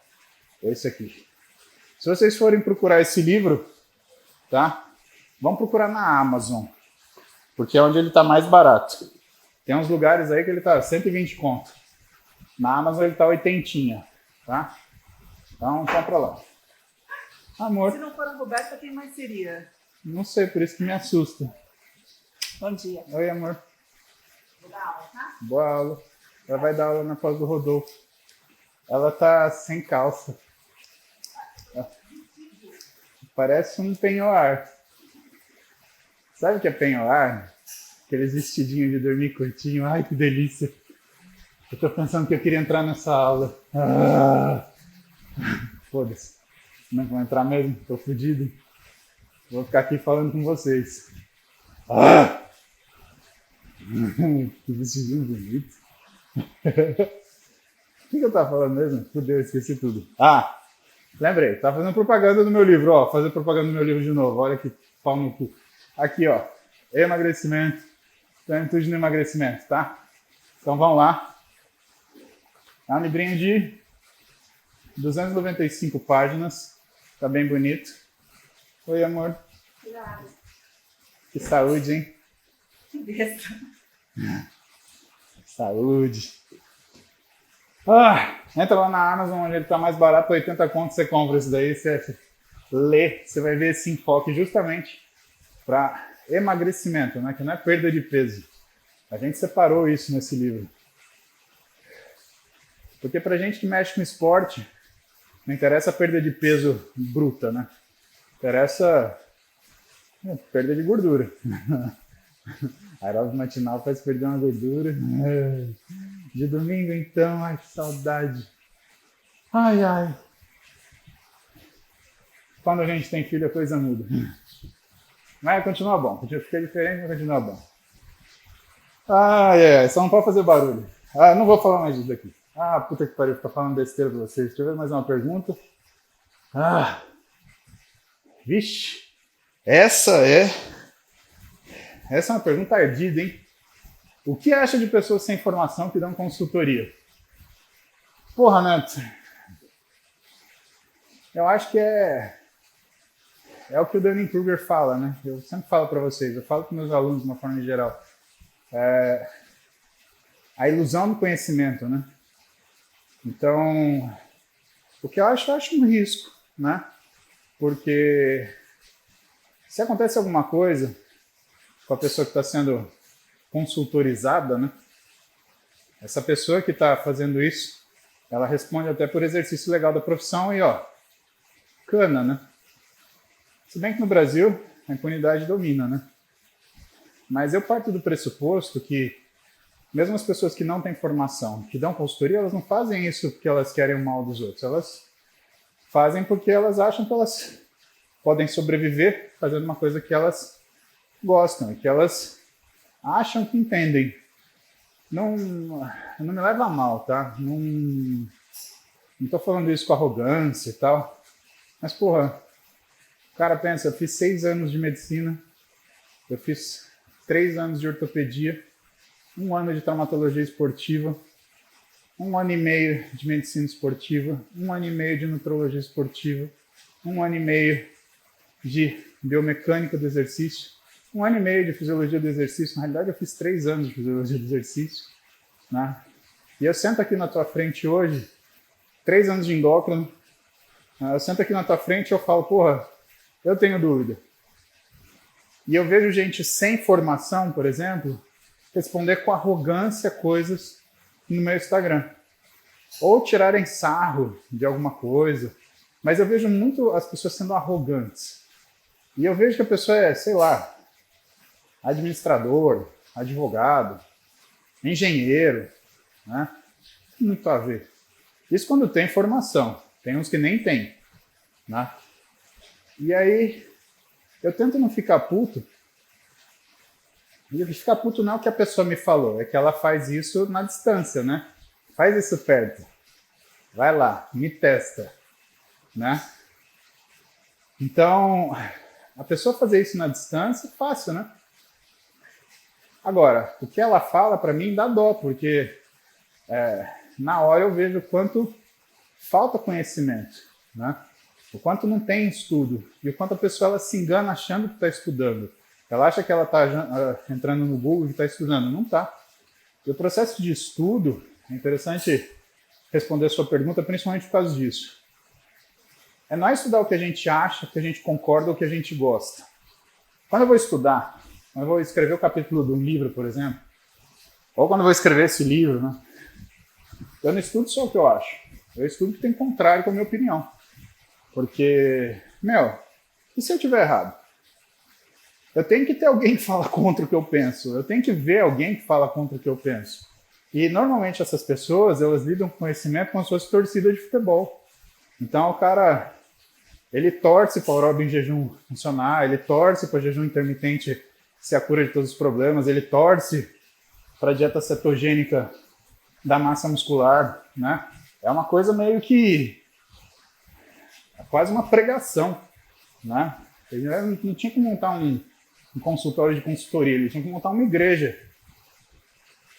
esse aqui. Se vocês forem procurar esse livro, tá? Vão procurar na Amazon, porque é onde ele está mais barato. Tem uns lugares aí que ele tá 120 conto. Na Amazon ele tá 80, tá? Então compra lá. Amor. Se não for a Roberta, quem mais seria? Não sei, por isso que me assusta. Bom dia. Oi, amor. Vou dar aula, tá? Boa aula. Ela vai dar aula na pós do Rodolfo. Ela tá sem calça. Parece um penhoar. Sabe o que é penhoar? Aqueles vestidinhos de dormir curtinho. Ai, que delícia. Eu tô pensando que eu queria entrar nessa aula. Foda-se. Não vou entrar mesmo? Tô fudido. Vou ficar aqui falando com vocês. Que vestidinho bonito. O que eu tava falando mesmo? Fudeu, esqueci tudo. Lembrei. Tava fazendo propaganda do meu livro. Ó, fazer propaganda do meu livro de novo. Olha que pau no cu. Aqui, ó. Emagrecimento. Plenitude no emagrecimento, tá? Então vamos lá. É um livrinho de 295 páginas. Tá bem bonito. Oi, amor. Obrigada. Que saúde, hein? Que besta. Saúde. Entra lá na Amazon, onde ele tá mais barato, 80 conto, você compra isso daí, você lê, você vai ver esse enfoque justamente para emagrecimento, né? Que não é perda de peso. A gente separou isso nesse livro. Porque pra gente que mexe com esporte, não interessa a perda de peso bruta, né? Interessa perda de gordura. Aeróbico matinal faz perder uma gordura. De domingo, então, ai, que saudade. Ai, ai. Quando a gente tem filho, a coisa muda. Mas continua bom. Fica diferente, mas continua bom. Só não pode fazer barulho. Não vou falar mais disso daqui. Puta que pariu, ficar falando besteira pra vocês. Deixa eu ver mais uma pergunta. Vixe. Essa é uma pergunta ardida, hein? O que acha de pessoas sem formação que dão consultoria? Porra, Neto. Eu acho que é o que o Dunning-Kruger fala, né? Eu sempre falo para vocês, eu falo com meus alunos de uma forma geral. A ilusão do conhecimento, né? Então, o que eu acho um risco, né? Porque se acontece alguma coisa com a pessoa que está sendo consultorizada, né? Essa pessoa que está fazendo isso, ela responde até por exercício legal da profissão e, ó, cana, né? Se bem que no Brasil a impunidade domina, né? Mas eu parto do pressuposto que mesmo as pessoas que não têm formação, que dão consultoria, elas não fazem isso porque elas querem o mal dos outros. Elas fazem porque elas acham que elas podem sobreviver fazendo uma coisa que elas gostam e que elas acham que entendem. Não me leva a mal, tá? Não tô falando isso com arrogância e tal. Mas, porra, o cara pensa, eu fiz 6 anos de medicina, eu fiz 3 anos de ortopedia, 1 ano de traumatologia esportiva, 1 ano e meio de medicina esportiva, 1 ano e meio de nutrologia esportiva, 1 ano e meio de biomecânica do exercício, 1 ano e meio de fisiologia do exercício. Na realidade, eu fiz 3 anos de fisiologia do exercício, né? E eu sento aqui na tua frente hoje, 3 anos de endócrino, eu sento aqui na tua frente e eu falo, porra, eu tenho dúvida. E eu vejo gente sem formação, por exemplo, responder com arrogância coisas no meu Instagram. Ou tirarem sarro de alguma coisa. Mas eu vejo muito as pessoas sendo arrogantes. E eu vejo que a pessoa é, sei lá, administrador, advogado, engenheiro, né? Muito a ver. Isso quando tem formação. Tem uns que nem tem, né? E aí, eu tento não ficar puto. E ficar puto não é o que a pessoa me falou, é que ela faz isso na distância, né? Faz isso perto. Vai lá, me testa, né? Então, a pessoa fazer isso na distância é fácil, né? Agora, o que ela fala para mim dá dó, porque na hora eu vejo o quanto falta conhecimento, né? O quanto não tem estudo e o quanto a pessoa ela se engana achando que está estudando. Ela acha que ela está entrando no Google e está estudando. Não está. E o processo de estudo, é interessante responder a sua pergunta principalmente por causa disso. É não estudar o que a gente acha, o que a gente concorda ou o que a gente gosta. Quando eu vou estudar, quando eu vou escrever o capítulo de um livro, por exemplo, ou quando eu vou escrever esse livro, né, eu não estudo só o que eu acho. Eu estudo o que tem contrário com a minha opinião. Porque, e se eu estiver errado? Eu tenho que ter alguém que fala contra o que eu penso. Eu tenho que ver alguém que fala contra o que eu penso. E, normalmente, essas pessoas, elas lidam com conhecimento como se fosse torcida de futebol. Então, o cara, ele torce para o aeróbio em jejum funcionar, ele torce para o jejum intermitente ser a cura de todos os problemas, ele torce para a dieta cetogênica da massa muscular, né? É uma coisa meio que... é quase uma pregação, né? Ele não tinha que montar um consultório de consultoria, ele tinha que montar uma igreja,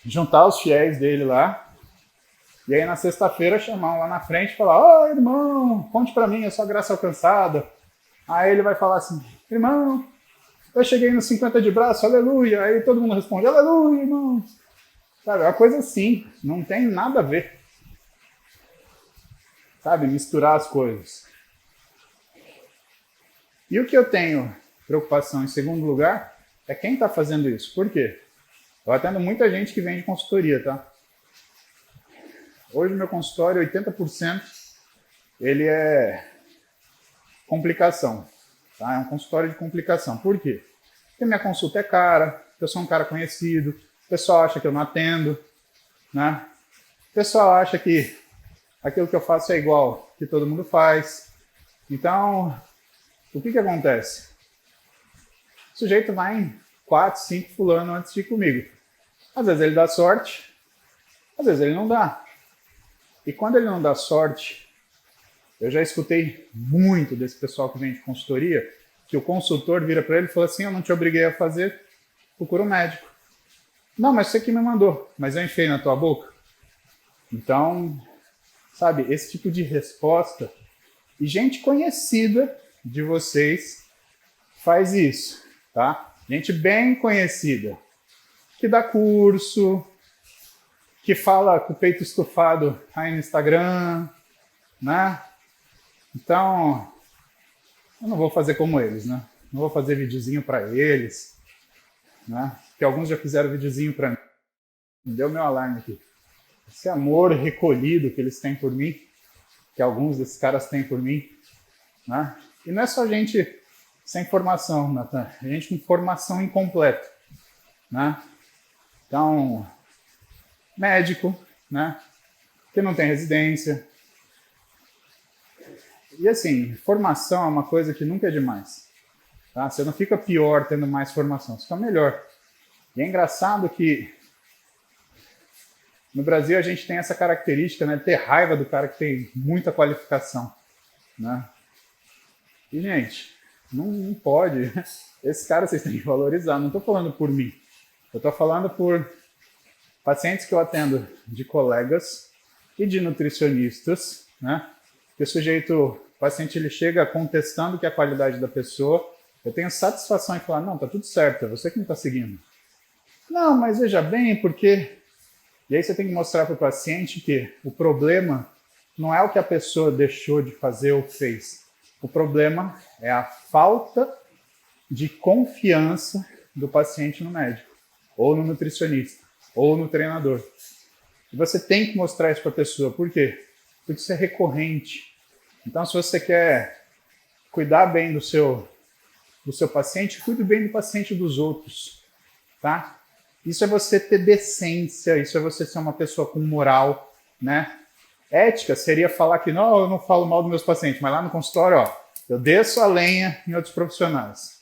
juntar os fiéis dele lá, e aí na sexta-feira chamar um lá na frente e falar: "Ô, irmão, conte pra mim a sua graça alcançada". Aí ele vai falar assim: "Irmão, eu cheguei nos 50 de braço, aleluia". Aí todo mundo responde: "Aleluia, irmão". Sabe, é uma coisa assim, não tem nada a ver. Sabe, misturar as coisas. E o que eu tenho preocupação em segundo lugar é quem está fazendo isso. Por quê? Eu atendo muita gente que vem de consultoria, tá? Hoje meu consultório, 80% ele é complicação, tá? É um consultório de complicação. Por quê? Porque minha consulta é cara, eu sou um cara conhecido, o pessoal acha que eu não atendo, né? O pessoal acha que aquilo que eu faço é igual que todo mundo faz. Então, o que acontece? O sujeito vai em 4, 5 fulano antes de ir comigo. Às vezes ele dá sorte, às vezes ele não dá. E quando ele não dá sorte, eu já escutei muito desse pessoal que vem de consultoria, que o consultor vira para ele e fala assim: "Eu não te obriguei a fazer, procura um médico". "Não, mas você que me mandou", "Mas eu enfiei na tua boca". Então, sabe, esse tipo de resposta, e gente conhecida de vocês faz isso, tá? Gente bem conhecida, que dá curso, que fala com o peito estufado aí no Instagram, né? Então, eu não vou fazer como eles, né? Não vou fazer videozinho para eles, né? Porque alguns já fizeram videozinho para mim. Deu meu alarme aqui. Esse amor recolhido que eles têm por mim, que alguns desses caras têm por mim, né? E não é só gente sem formação, Nathan, é gente com formação incompleta, né? Então, médico, né? Que não tem residência. E assim, formação é uma coisa que nunca é demais, tá? Você não fica pior tendo mais formação, você fica melhor. E é engraçado que no Brasil a gente tem essa característica, né, de ter raiva do cara que tem muita qualificação, né? E, gente, não pode. Esse cara vocês têm que valorizar. Não estou falando por mim. Eu estou falando por pacientes que eu atendo de colegas e de nutricionistas, né? Que o paciente ele chega contestando que é a qualidade da pessoa. Eu tenho satisfação em falar: "Não, tá tudo certo, é você que não está seguindo". "Não, mas veja bem, porque..." E aí você tem que mostrar para o paciente que o problema não é o que a pessoa deixou de fazer ou fez. O problema é a falta de confiança do paciente no médico, ou no nutricionista, ou no treinador. E você tem que mostrar isso para a pessoa. Por quê? Porque isso é recorrente. Então, se você quer cuidar bem do seu paciente, cuide bem do paciente dos outros, tá? Isso é você ter decência, isso é você ser uma pessoa com moral, né? Ética seria falar que não, eu não falo mal dos meus pacientes, mas lá no consultório, ó, eu desço a lenha em outros profissionais.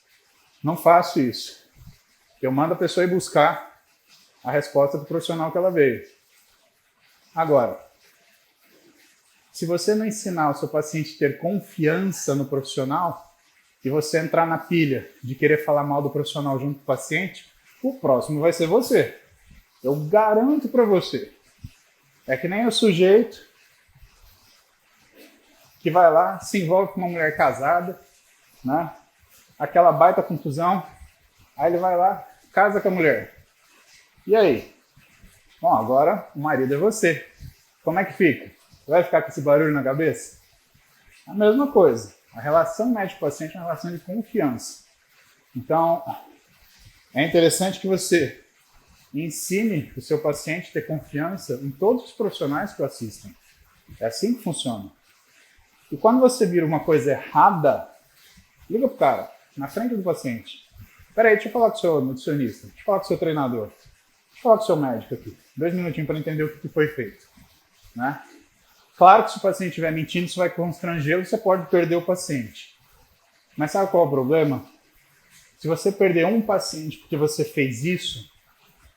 Não faço isso. Eu mando a pessoa ir buscar a resposta do profissional que ela veio. Agora, se você não ensinar o seu paciente a ter confiança no profissional e você entrar na pilha de querer falar mal do profissional junto com o paciente, o próximo vai ser você. Eu garanto para você. É que nem o sujeito que vai lá, se envolve com uma mulher casada, né? Aquela baita confusão, aí ele vai lá, casa com a mulher. E aí? Bom, agora o marido é você. Como é que fica? Vai ficar com esse barulho na cabeça? A mesma coisa. A relação médico-paciente é uma relação de confiança. Então, é interessante que você ensine o seu paciente a ter confiança em todos os profissionais que o assistem. É assim que funciona. E quando você vira uma coisa errada, liga pro cara, na frente do paciente. Peraí, deixa eu falar com o seu nutricionista, deixa eu falar com o seu treinador, deixa eu falar com o seu médico aqui. 2 minutinhos para entender o que foi feito. Né? Claro que se o paciente estiver mentindo, isso vai constrangê-lo, você pode perder o paciente. Mas sabe qual é o problema? Se você perder um paciente porque você fez isso,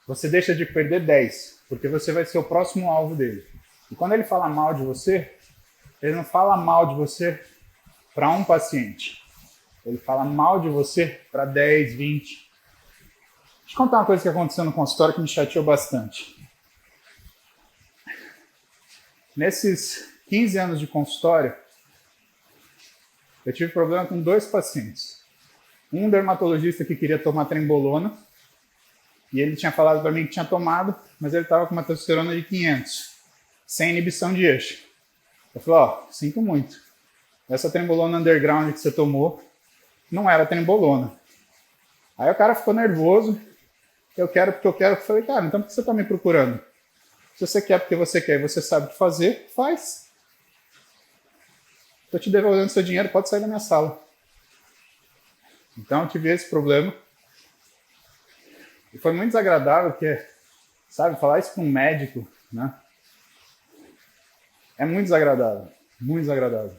você deixa de perder 10, porque você vai ser o próximo alvo dele. E quando ele fala mal de você, ele não fala mal de você para um paciente. Ele fala mal de você para 10, 20. Deixa eu contar uma coisa que aconteceu no consultório que me chateou bastante. Nesses 15 anos de consultório, eu tive problema com 2 pacientes. Um dermatologista que queria tomar trembolona, e ele tinha falado para mim que tinha tomado, mas ele estava com uma testosterona de 500, sem inibição de eixo. Eu falei, ó, sinto muito. Essa trembolona underground que você tomou não era trembolona. Aí o cara ficou nervoso. Eu quero porque eu quero. Eu falei, cara, então por que você está me procurando? Se você quer porque você quer e você sabe o que fazer, faz. Estou te devolvendo seu dinheiro, pode sair da minha sala. Então eu tive esse problema. E foi muito desagradável, porque, sabe, falar isso com um médico, né? É muito desagradável. Muito desagradável.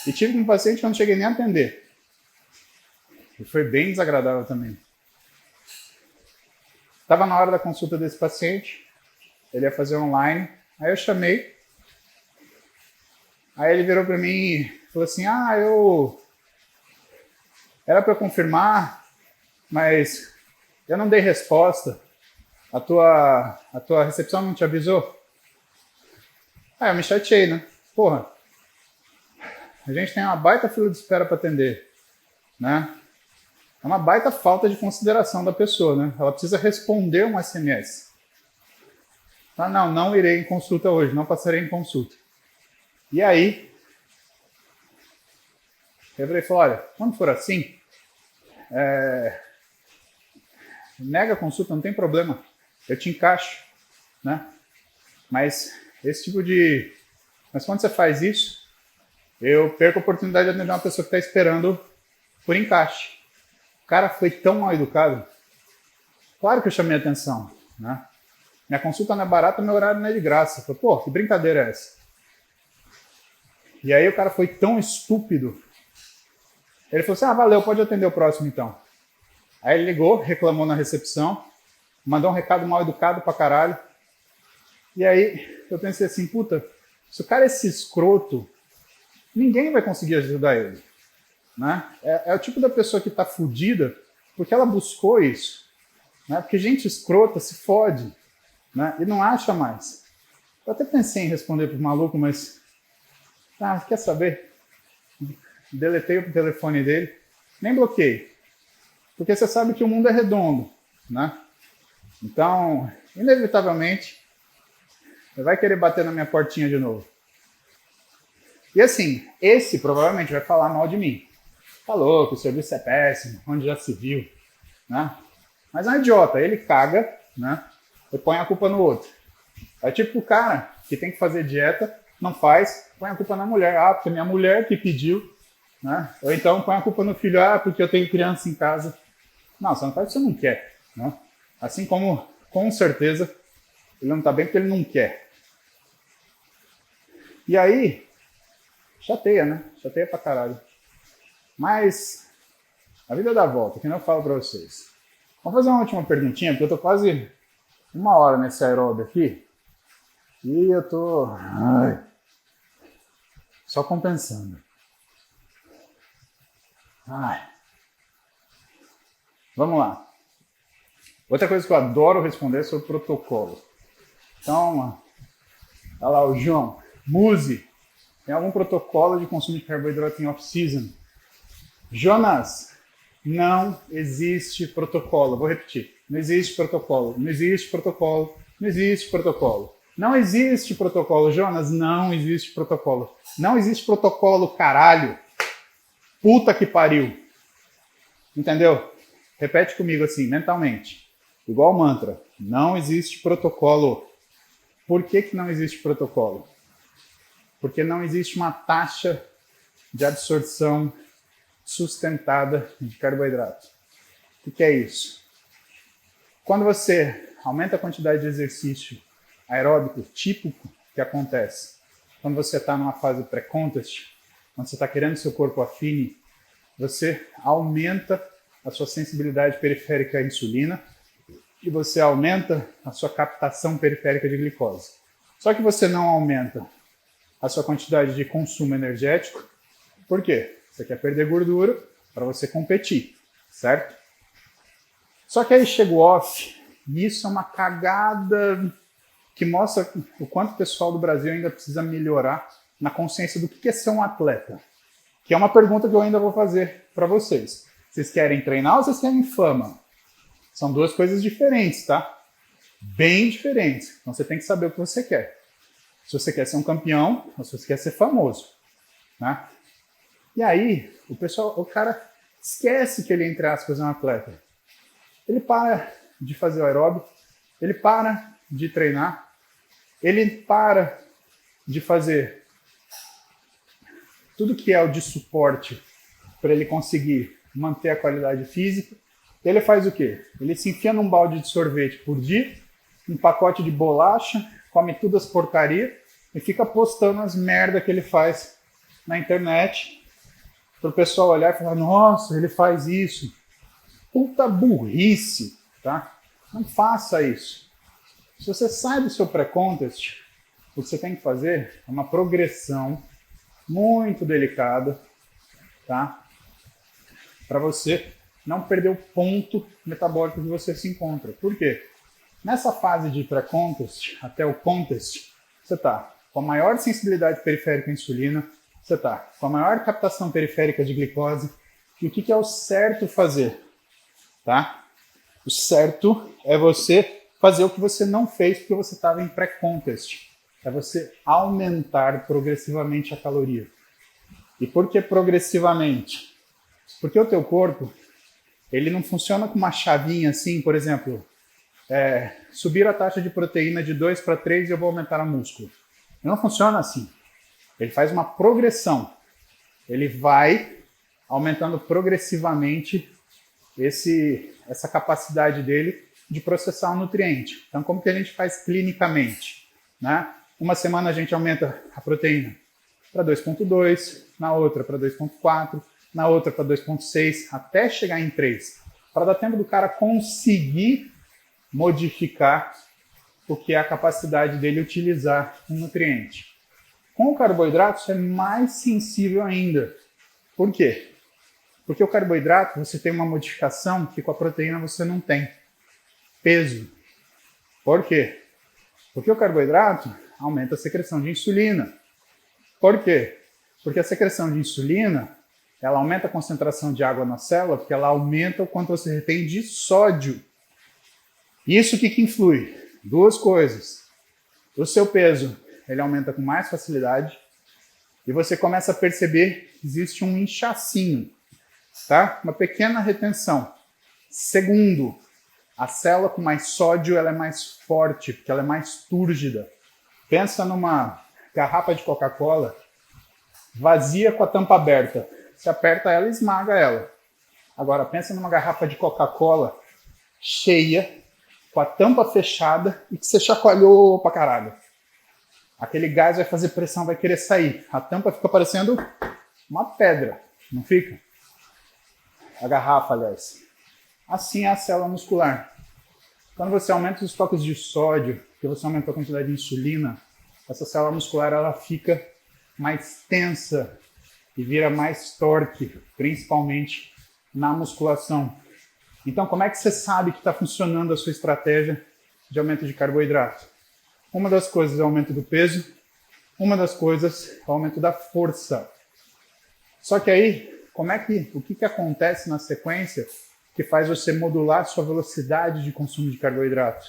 E tive um paciente que eu não cheguei nem a atender. E foi bem desagradável também. Estava na hora da consulta desse paciente. Ele ia fazer online. Aí eu chamei. Aí ele virou para mim e falou assim, era para confirmar, mas eu não dei resposta. A tua recepção não te avisou? Eu me chateei, né? Porra, a gente tem uma baita fila de espera para atender, né? É uma baita falta de consideração da pessoa, né? Ela precisa responder um SMS. Não irei em consulta hoje, não passarei em consulta. E aí, eu falei, olha, quando for assim, nega a consulta, não tem problema, eu te encaixo, né? Mas quando você faz isso, eu perco a oportunidade de atender uma pessoa que está esperando por encaixe. O cara foi tão mal educado. Claro que eu chamei a atenção, né? Minha consulta não é barata, meu horário não é de graça. Eu falei, pô, que brincadeira é essa? E aí o cara foi tão estúpido. Ele falou assim, valeu, pode atender o próximo então. Aí ele ligou, reclamou na recepção, mandou um recado mal educado pra caralho. E aí eu pensei assim, puta, se o cara é esse escroto, ninguém vai conseguir ajudar ele. Né? É o tipo da pessoa que tá fudida porque ela buscou isso. Né? Porque gente escrota se fode, né? E não acha mais. Eu até pensei em responder pro maluco, mas... quer saber? Deletei o telefone dele, nem bloqueei. Porque você sabe que o mundo é redondo, né? Então, inevitavelmente, você vai querer bater na minha portinha de novo. E assim, esse provavelmente vai falar mal de mim. Falou que o serviço é péssimo, onde já se viu, né? Mas é um idiota, ele caga, né? E põe a culpa no outro. É tipo o cara que tem que fazer dieta, não faz, põe a culpa na mulher. Porque minha mulher que pediu, né? Ou então põe a culpa no filho, porque eu tenho criança em casa. Não, você não faz o que você não quer, né? Assim como, com certeza, ele não está bem porque ele não quer. E aí, chateia, né? Chateia pra caralho. Mas a vida dá volta, que nem eu falo pra vocês. Vamos fazer uma última perguntinha, porque eu tô quase 1 hora nesse aeróbio aqui. E eu tô... só compensando. Vamos lá. Outra coisa que eu adoro responder é sobre protocolo. Então, Olha lá o João. Muse. Tem algum protocolo de consumo de carboidrato em off-season? Jonas, não existe protocolo. Vou repetir. Não existe protocolo. Não existe protocolo. Não existe protocolo. Não existe protocolo, Jonas. Não existe protocolo. Não existe protocolo, caralho. Puta que pariu. Entendeu? Repete comigo assim, mentalmente. Igual mantra. Não existe protocolo. Por que não existe protocolo? Porque não existe uma taxa de absorção sustentada de carboidrato. O que é isso? Quando você aumenta a quantidade de exercício aeróbico típico que acontece quando você está numa fase pré-contest, quando você está querendo que seu corpo afine, você aumenta a sua sensibilidade periférica à insulina e você aumenta a sua captação periférica de glicose. Só que você não aumenta a sua quantidade de consumo energético. Por quê? Você quer perder gordura para você competir, certo? Só que aí chega o off, e isso é uma cagada que mostra o quanto o pessoal do Brasil ainda precisa melhorar na consciência do que é ser um atleta. Que é uma pergunta que eu ainda vou fazer para vocês. Vocês querem treinar ou vocês querem fama? São duas coisas diferentes, tá? Bem diferentes. Então você tem que saber o que você quer. Se você quer ser um campeão ou se você quer ser famoso, né? E aí, o cara esquece que ele, entre aspas, é um atleta. Ele para de fazer o aeróbico, ele para de treinar, ele para de fazer tudo que é o de suporte para ele conseguir manter a qualidade física. Ele faz o quê? Ele se enfia num balde de sorvete por dia, um pacote de bolacha, come tudo as porcarias e fica postando as merda que ele faz na internet para o pessoal olhar e falar, nossa, ele faz isso. Puta burrice, tá? Não faça isso. Se você sai do seu pré-contest, o que você tem que fazer é uma progressão muito delicada, tá? Para você não perder o ponto metabólico que você se encontra. Por quê? Nessa fase de pré-contest até o contest, você está com a maior sensibilidade periférica à insulina, você está com a maior captação periférica de glicose. E o que é o certo fazer? Tá? O certo é você fazer o que você não fez porque você estava em pré-contest. É você aumentar progressivamente a caloria. E por que progressivamente? Porque o teu corpo, ele não funciona com uma chavinha assim, por exemplo, subir a taxa de proteína de 2 para 3 e eu vou aumentar a músculo. Não funciona assim. Ele faz uma progressão. Ele vai aumentando progressivamente essa capacidade dele de processar um nutriente. Então, como que a gente faz clinicamente? Né? Uma semana a gente aumenta a proteína para 2,2, na outra para 2,4, na outra para 2,6, até chegar em 3, para dar tempo do cara conseguir modificar o que é a capacidade dele utilizar um nutriente. Com o carboidrato, isso é mais sensível ainda. Por quê? Porque o carboidrato, você tem uma modificação que com a proteína você não tem. Peso. Por quê? Porque o carboidrato aumenta a secreção de insulina. Por quê? Porque a secreção de insulina, ela aumenta a concentração de água na célula, porque ela aumenta o quanto você retém de sódio. Isso o que influi? Duas coisas. O seu peso, ele aumenta com mais facilidade e você começa a perceber que existe um inchacinho, tá? Uma pequena retenção. Segundo, a célula com mais sódio, ela é mais forte, porque ela é mais túrgida. Pensa numa garrafa de Coca-Cola vazia com a tampa aberta. Você aperta ela e esmaga ela. Agora, pensa numa garrafa de Coca-Cola cheia, com a tampa fechada e que você chacoalhou pra caralho. Aquele gás vai fazer pressão, vai querer sair. A tampa fica parecendo uma pedra, não fica? A garrafa, aliás. Assim é a célula muscular. Quando você aumenta os estoques de sódio, que você aumenta a quantidade de insulina, essa célula muscular ela fica mais tensa e vira mais torque, principalmente na musculação. Então, como é que você sabe que está funcionando a sua estratégia de aumento de carboidrato? Uma das coisas é o aumento do peso, uma das coisas é o aumento da força. Só que aí, o que acontece na sequência que faz você modular sua velocidade de consumo de carboidrato?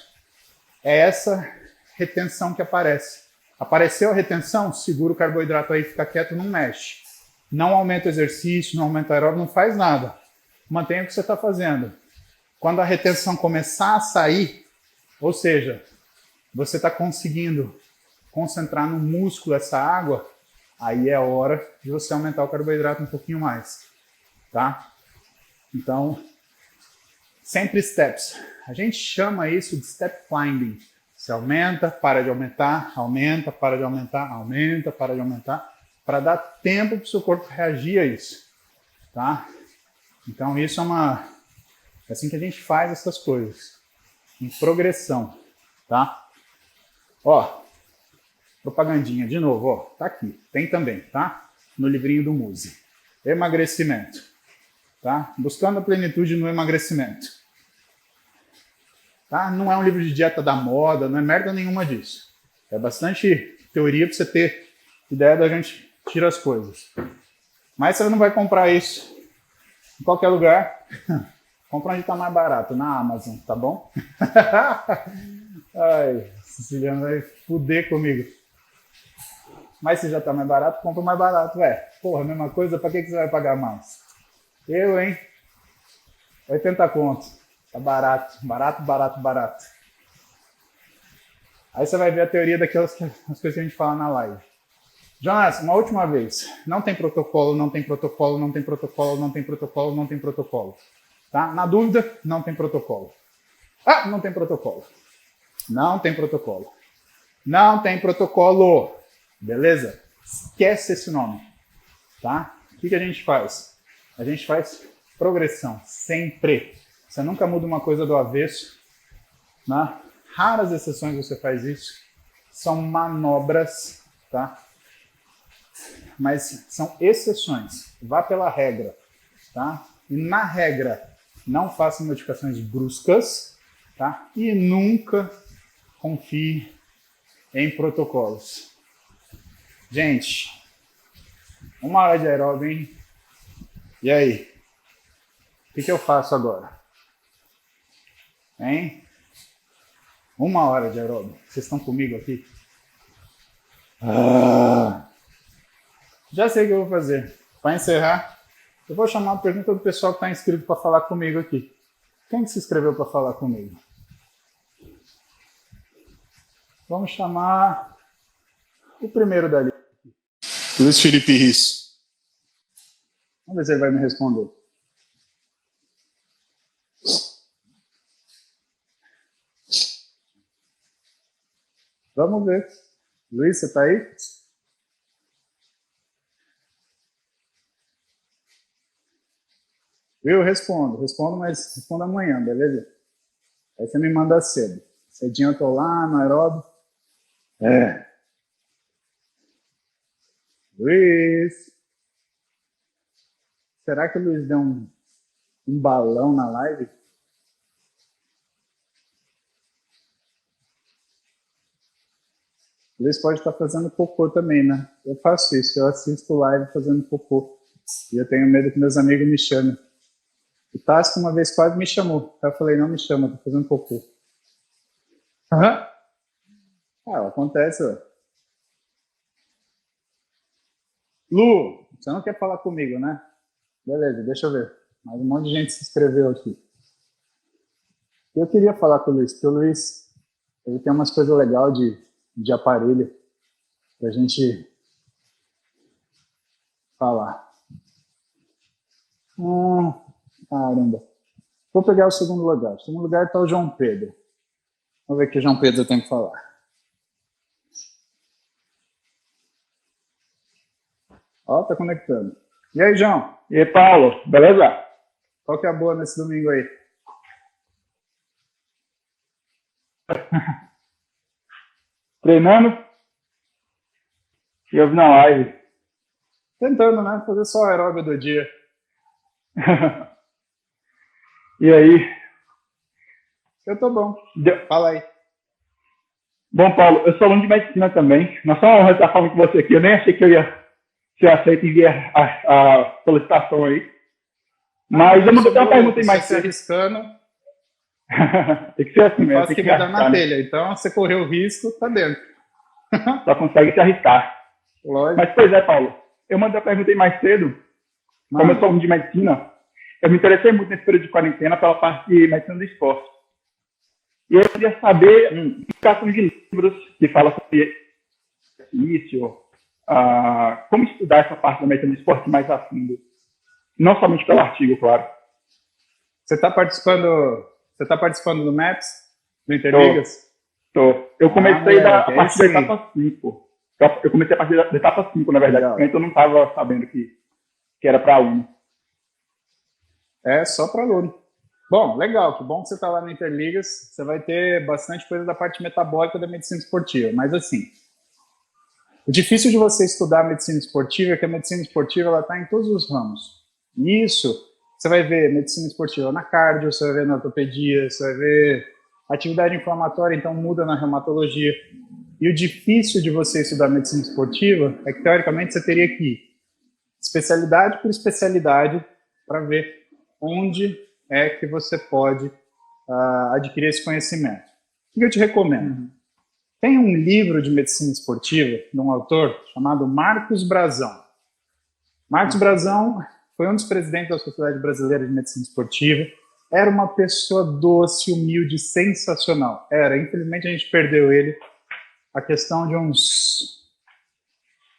É essa retenção que aparece. Apareceu a retenção, segura o carboidrato aí, fica quieto, não mexe. Não aumenta o exercício, não aumenta o aeróbio, não faz nada. Mantenha o que você está fazendo. Quando a retenção começar a sair, ou seja, você está conseguindo concentrar no músculo essa água, aí é a hora de você aumentar o carboidrato um pouquinho mais, tá? Então, sempre steps. A gente chama isso de step climbing. Você aumenta, para de aumentar, aumenta, para de aumentar, aumenta, para de aumentar, para dar tempo para o seu corpo reagir a isso, tá? Então, isso é assim que a gente faz essas coisas, em progressão, tá? Ó, propagandinha de novo, ó, tá aqui, tem também, tá? No livrinho do Muse. Emagrecimento, tá? Buscando a plenitude no emagrecimento. Tá? Não é um livro de dieta da moda, não é merda nenhuma disso. É bastante teoria para você ter ideia da gente tira as coisas. Mas você não vai comprar isso em qualquer lugar. Compra onde está mais barato, na Amazon, tá bom? Ai, Siciliano vai fuder comigo. Mas se já está mais barato, compra mais barato, velho. Porra, mesma coisa, para que você vai pagar mais? Eu, hein? 80 conto. Tá barato, barato, barato, barato. Aí você vai ver a teoria daquelas as coisas que a gente fala na live. Jonas, uma última vez. Não tem protocolo, não tem protocolo, não tem protocolo, não tem protocolo, não tem protocolo. Tá? Na dúvida, não tem protocolo. Ah, não tem protocolo. Não tem protocolo. Não tem protocolo. Beleza? Esquece esse nome. Tá? O que a gente faz? A gente faz progressão, sempre. Você nunca muda uma coisa do avesso. Né? Raras exceções você faz isso. São manobras, tá? Mas são exceções. Vá pela regra, tá? E na regra, não faça modificações bruscas, tá? E nunca confie em protocolos. Gente, 1 hora de aeróbio, hein? E aí? O que eu faço agora? Hein? 1 hora de aeróbio. Vocês estão comigo aqui? Já sei o que eu vou fazer. Para encerrar, eu vou chamar a pergunta do pessoal que está inscrito para falar comigo aqui. Quem que se inscreveu para falar comigo? Vamos chamar o primeiro dali. Luiz Felipe Risso. Vamos ver se ele vai me responder. Vamos ver. Luiz, você está aí? Eu respondo, mas respondo amanhã, beleza? Aí você me manda cedo. Cedinho eu tô lá no aeróbio. Luiz! Será que o Luiz deu um balão na live? O Luiz pode estar fazendo cocô também, né? Eu faço isso, eu assisto live fazendo cocô. E eu tenho medo que meus amigos me chamem. O Tássio uma vez quase me chamou. Eu falei, não me chama, tô fazendo cocô. Acontece, ué. Lu, você não quer falar comigo, né? Beleza, deixa eu ver. Mais um monte de gente se inscreveu aqui. Eu queria falar com o Luiz, porque o Luiz ele tem umas coisas legais de aparelho pra gente falar. Caramba. Vou pegar o segundo lugar. O segundo lugar está o João Pedro. Vamos ver o que o João Pedro tem que falar. Ó, tá conectando. E aí, João? E aí, Paulo, beleza? Qual que é a boa nesse domingo aí? Treinando e ouvindo a live. Tentando, né? Fazer só o aeróbio do dia. E aí? Eu tô bom. Deu, Fala aí. Bom, Paulo, eu sou aluno de medicina também. Não só uma honra estar falando com você aqui. Eu nem achei que eu ia ser aceito e enviar a solicitação aí. Mas eu mandei uma pergunta aí mais se arriscando. Tem que ser assim mesmo. Quase que vai dar na telha. Então, você correu o risco, tá dentro. Só consegue se arriscar. Lógico. Mas, pois é, Paulo. Eu mandei a pergunta aí mais cedo. Como eu sou aluno de medicina, eu me interessei muito nesse período de quarentena pela parte de medicina do esporte. E eu queria saber indicações de livros que falam sobre exercício, como estudar essa parte da medicina do esporte mais a fundo. Não somente pelo artigo, claro. Você está participando do MEPS? Do Interligas? Tô. Eu comecei a partir da etapa 5. Eu comecei a partir da etapa 5, na verdade. Então eu não estava sabendo que era para aluno. É só para aluno. Bom, legal. Que bom que você está lá no Interligas. Você vai ter bastante coisa da parte metabólica da medicina esportiva. Mas assim, o difícil de você estudar a medicina esportiva é que a medicina esportiva está em todos os ramos. Isso, você vai ver medicina esportiva na cardio, você vai ver na ortopedia, você vai ver atividade inflamatória, então muda na reumatologia. E o difícil de você estudar medicina esportiva é que, teoricamente, você teria que ir especialidade por especialidade para ver onde é que você pode adquirir esse conhecimento. O que eu te recomendo? Tem um livro de medicina esportiva de um autor chamado Marcos Brazão. Marcos Brazão foi um dos presidentes da Sociedade Brasileira de Medicina Esportiva. Era uma pessoa doce, humilde, sensacional. Infelizmente a gente perdeu ele. A questão de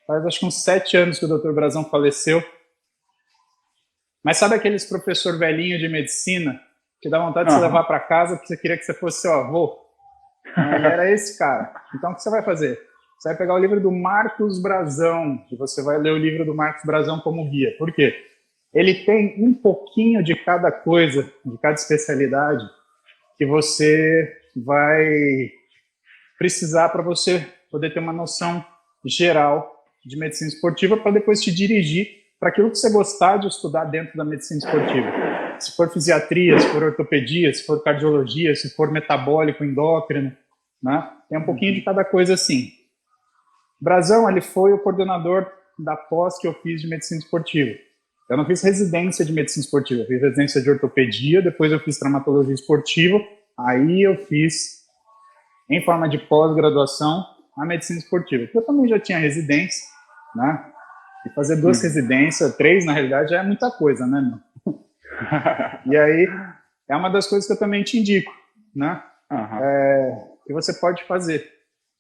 faz acho que uns 7 anos que o Dr. Brazão faleceu. Mas sabe aqueles professor velhinho de medicina que dá vontade de se levar para casa porque você queria que você fosse seu avô? Ele era esse cara. Então o que você vai fazer? Você vai pegar o livro do Marcos Brazão e você vai ler o livro do Marcos Brazão como guia. Por quê? Ele tem um pouquinho de cada coisa, de cada especialidade, que você vai precisar para você poder ter uma noção geral de medicina esportiva para depois te dirigir para aquilo que você gostar de estudar dentro da medicina esportiva. Se for fisiatria, se for ortopedia, se for cardiologia, se for metabólico, endócrino, né? Tem um pouquinho de cada coisa assim. Brazão, ele foi o coordenador da pós que eu fiz de medicina esportiva. Eu não fiz residência de medicina esportiva, eu fiz residência de ortopedia, depois eu fiz traumatologia esportiva, aí eu fiz, em forma de pós-graduação, a medicina esportiva. Eu também já tinha residência, né? E fazer 2 residências, 3 na realidade, já é muita coisa, né, meu? E aí, é uma das coisas que eu também te indico, né? Que você pode fazer.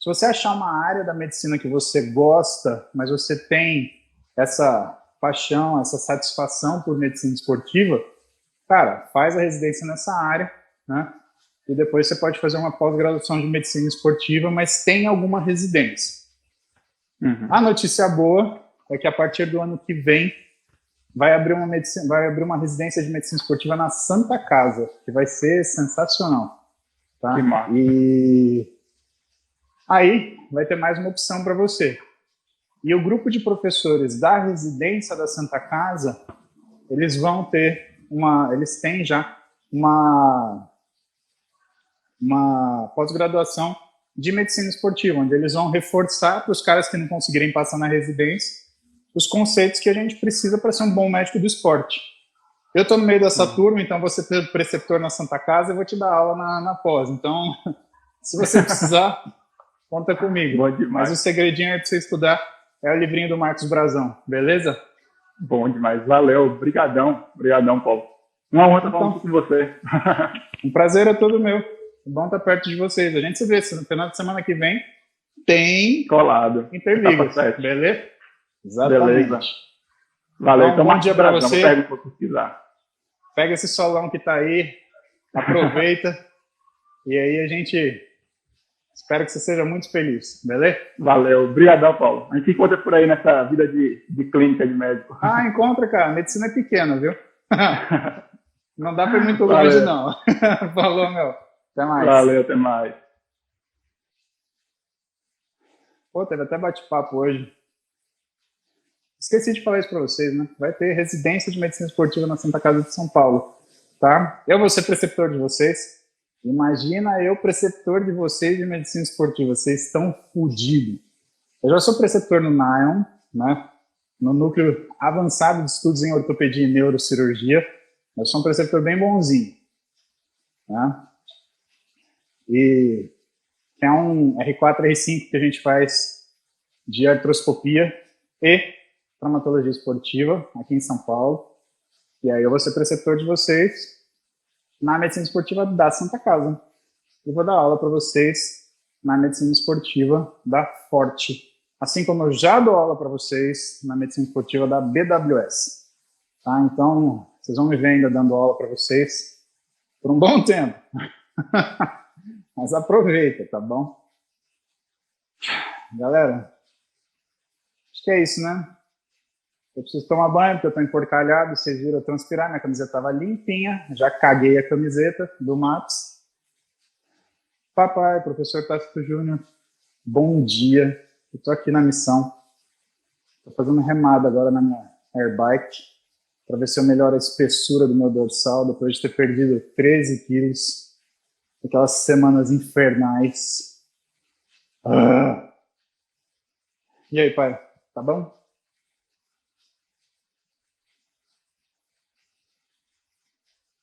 Se você achar uma área da medicina que você gosta, mas você tem essa paixão, essa satisfação por medicina esportiva, cara, faz a residência nessa área, né? E depois você pode fazer uma pós-graduação de medicina esportiva, mas tem alguma residência. A notícia boa é que a partir do ano que vem vai abrir uma residência de medicina esportiva na Santa Casa, que vai ser sensacional. Tá? E aí vai ter mais uma opção para você. E o grupo de professores da residência da Santa Casa, eles têm já uma pós-graduação de medicina esportiva, onde eles vão reforçar para os caras que não conseguirem passar na residência os conceitos que a gente precisa para ser um bom médico do esporte. Eu estou no meio dessa turma, então você ter preceptor na Santa Casa, eu vou te dar aula na pós. Então, se você precisar, conta comigo. Mas o segredinho aí para você estudar é o livrinho do Marcos Brazão, beleza? Bom demais, valeu, obrigadão, Paulo. Uma honra estar falando com você. Um prazer é todo meu. É bom estar perto de vocês. A gente se vê no final de semana que vem. Tem colado. Interligas, beleza? Exatamente. Beleza. Valeu, então bom dia para você. Pega esse solão que tá aí, aproveita e aí a gente espero que você seja muito feliz, beleza? Valeu, obrigadão, Paulo. A gente encontra por aí nessa vida de clínica de médico. Encontra, cara. A medicina é pequena, viu? Não dá para ir muito longe, não. Falou, meu. Até mais. Valeu, até mais. Pô, teve até bate-papo hoje. Esqueci de falar isso para vocês, né? Vai ter residência de medicina esportiva na Santa Casa de São Paulo, tá? Eu vou ser preceptor de vocês. Imagina eu, preceptor de vocês de medicina esportiva. Vocês estão fodidos. Eu já sou preceptor no NION, né? No núcleo avançado de estudos em ortopedia e neurocirurgia. Eu sou um preceptor bem bonzinho. Né? E tem um R4, R5 que a gente faz de artroscopia e traumatologia esportiva aqui em São Paulo. E aí eu vou ser preceptor de vocês na medicina esportiva da Santa Casa. E vou dar aula para vocês na medicina esportiva da Forte. Assim como eu já dou aula para vocês na medicina esportiva da BWS. Tá? Então, vocês vão me ver ainda dando aula para vocês por um bom tempo. Mas aproveita, tá bom? Galera, acho que é isso, né? Eu preciso tomar banho, porque eu tô emporcalhado. Vocês viram eu transpirar, minha camiseta estava limpinha. Já caguei a camiseta do Maps. Papai, professor Tácito Júnior, bom dia. Eu tô aqui na missão. Tô fazendo remada agora na minha airbike para ver se eu melhoro a espessura do meu dorsal depois de ter perdido 13 quilos. Aquelas semanas infernais. E aí, pai? Tá bom?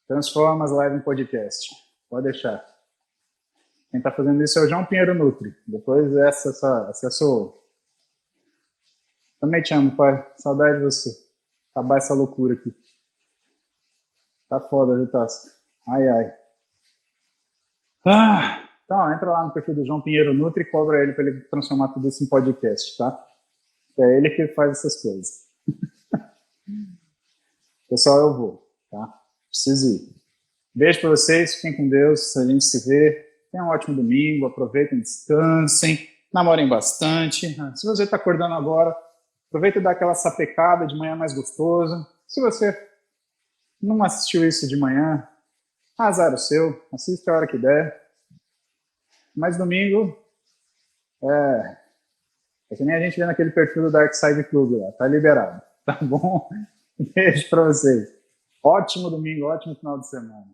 Transforma as lives em podcast. Pode deixar. Quem tá fazendo isso é o João Pinheiro Nutri. Depois essa sou. Também te amo, pai. Saudade de você. Acabar essa loucura aqui. Tá foda, viu, Tasca? Ai, ai. Então, entra lá no perfil do João Pinheiro Nutri e cobra ele para ele transformar tudo isso em podcast, tá? É ele que faz essas coisas. Pessoal, eu vou, tá? Preciso ir. Beijo para vocês, fiquem com Deus, a gente se vê. Tenham um ótimo domingo, aproveitem, descansem, namorem bastante. Se você está acordando agora, aproveita e dá aquela sapecada de manhã mais gostosa. Se você não assistiu isso de manhã, azar o seu, assista a hora que der. Mas domingo é que nem a gente vê naquele perfil do Dark Side Club lá, tá liberado, tá bom? Beijo pra vocês. Ótimo domingo, ótimo final de semana.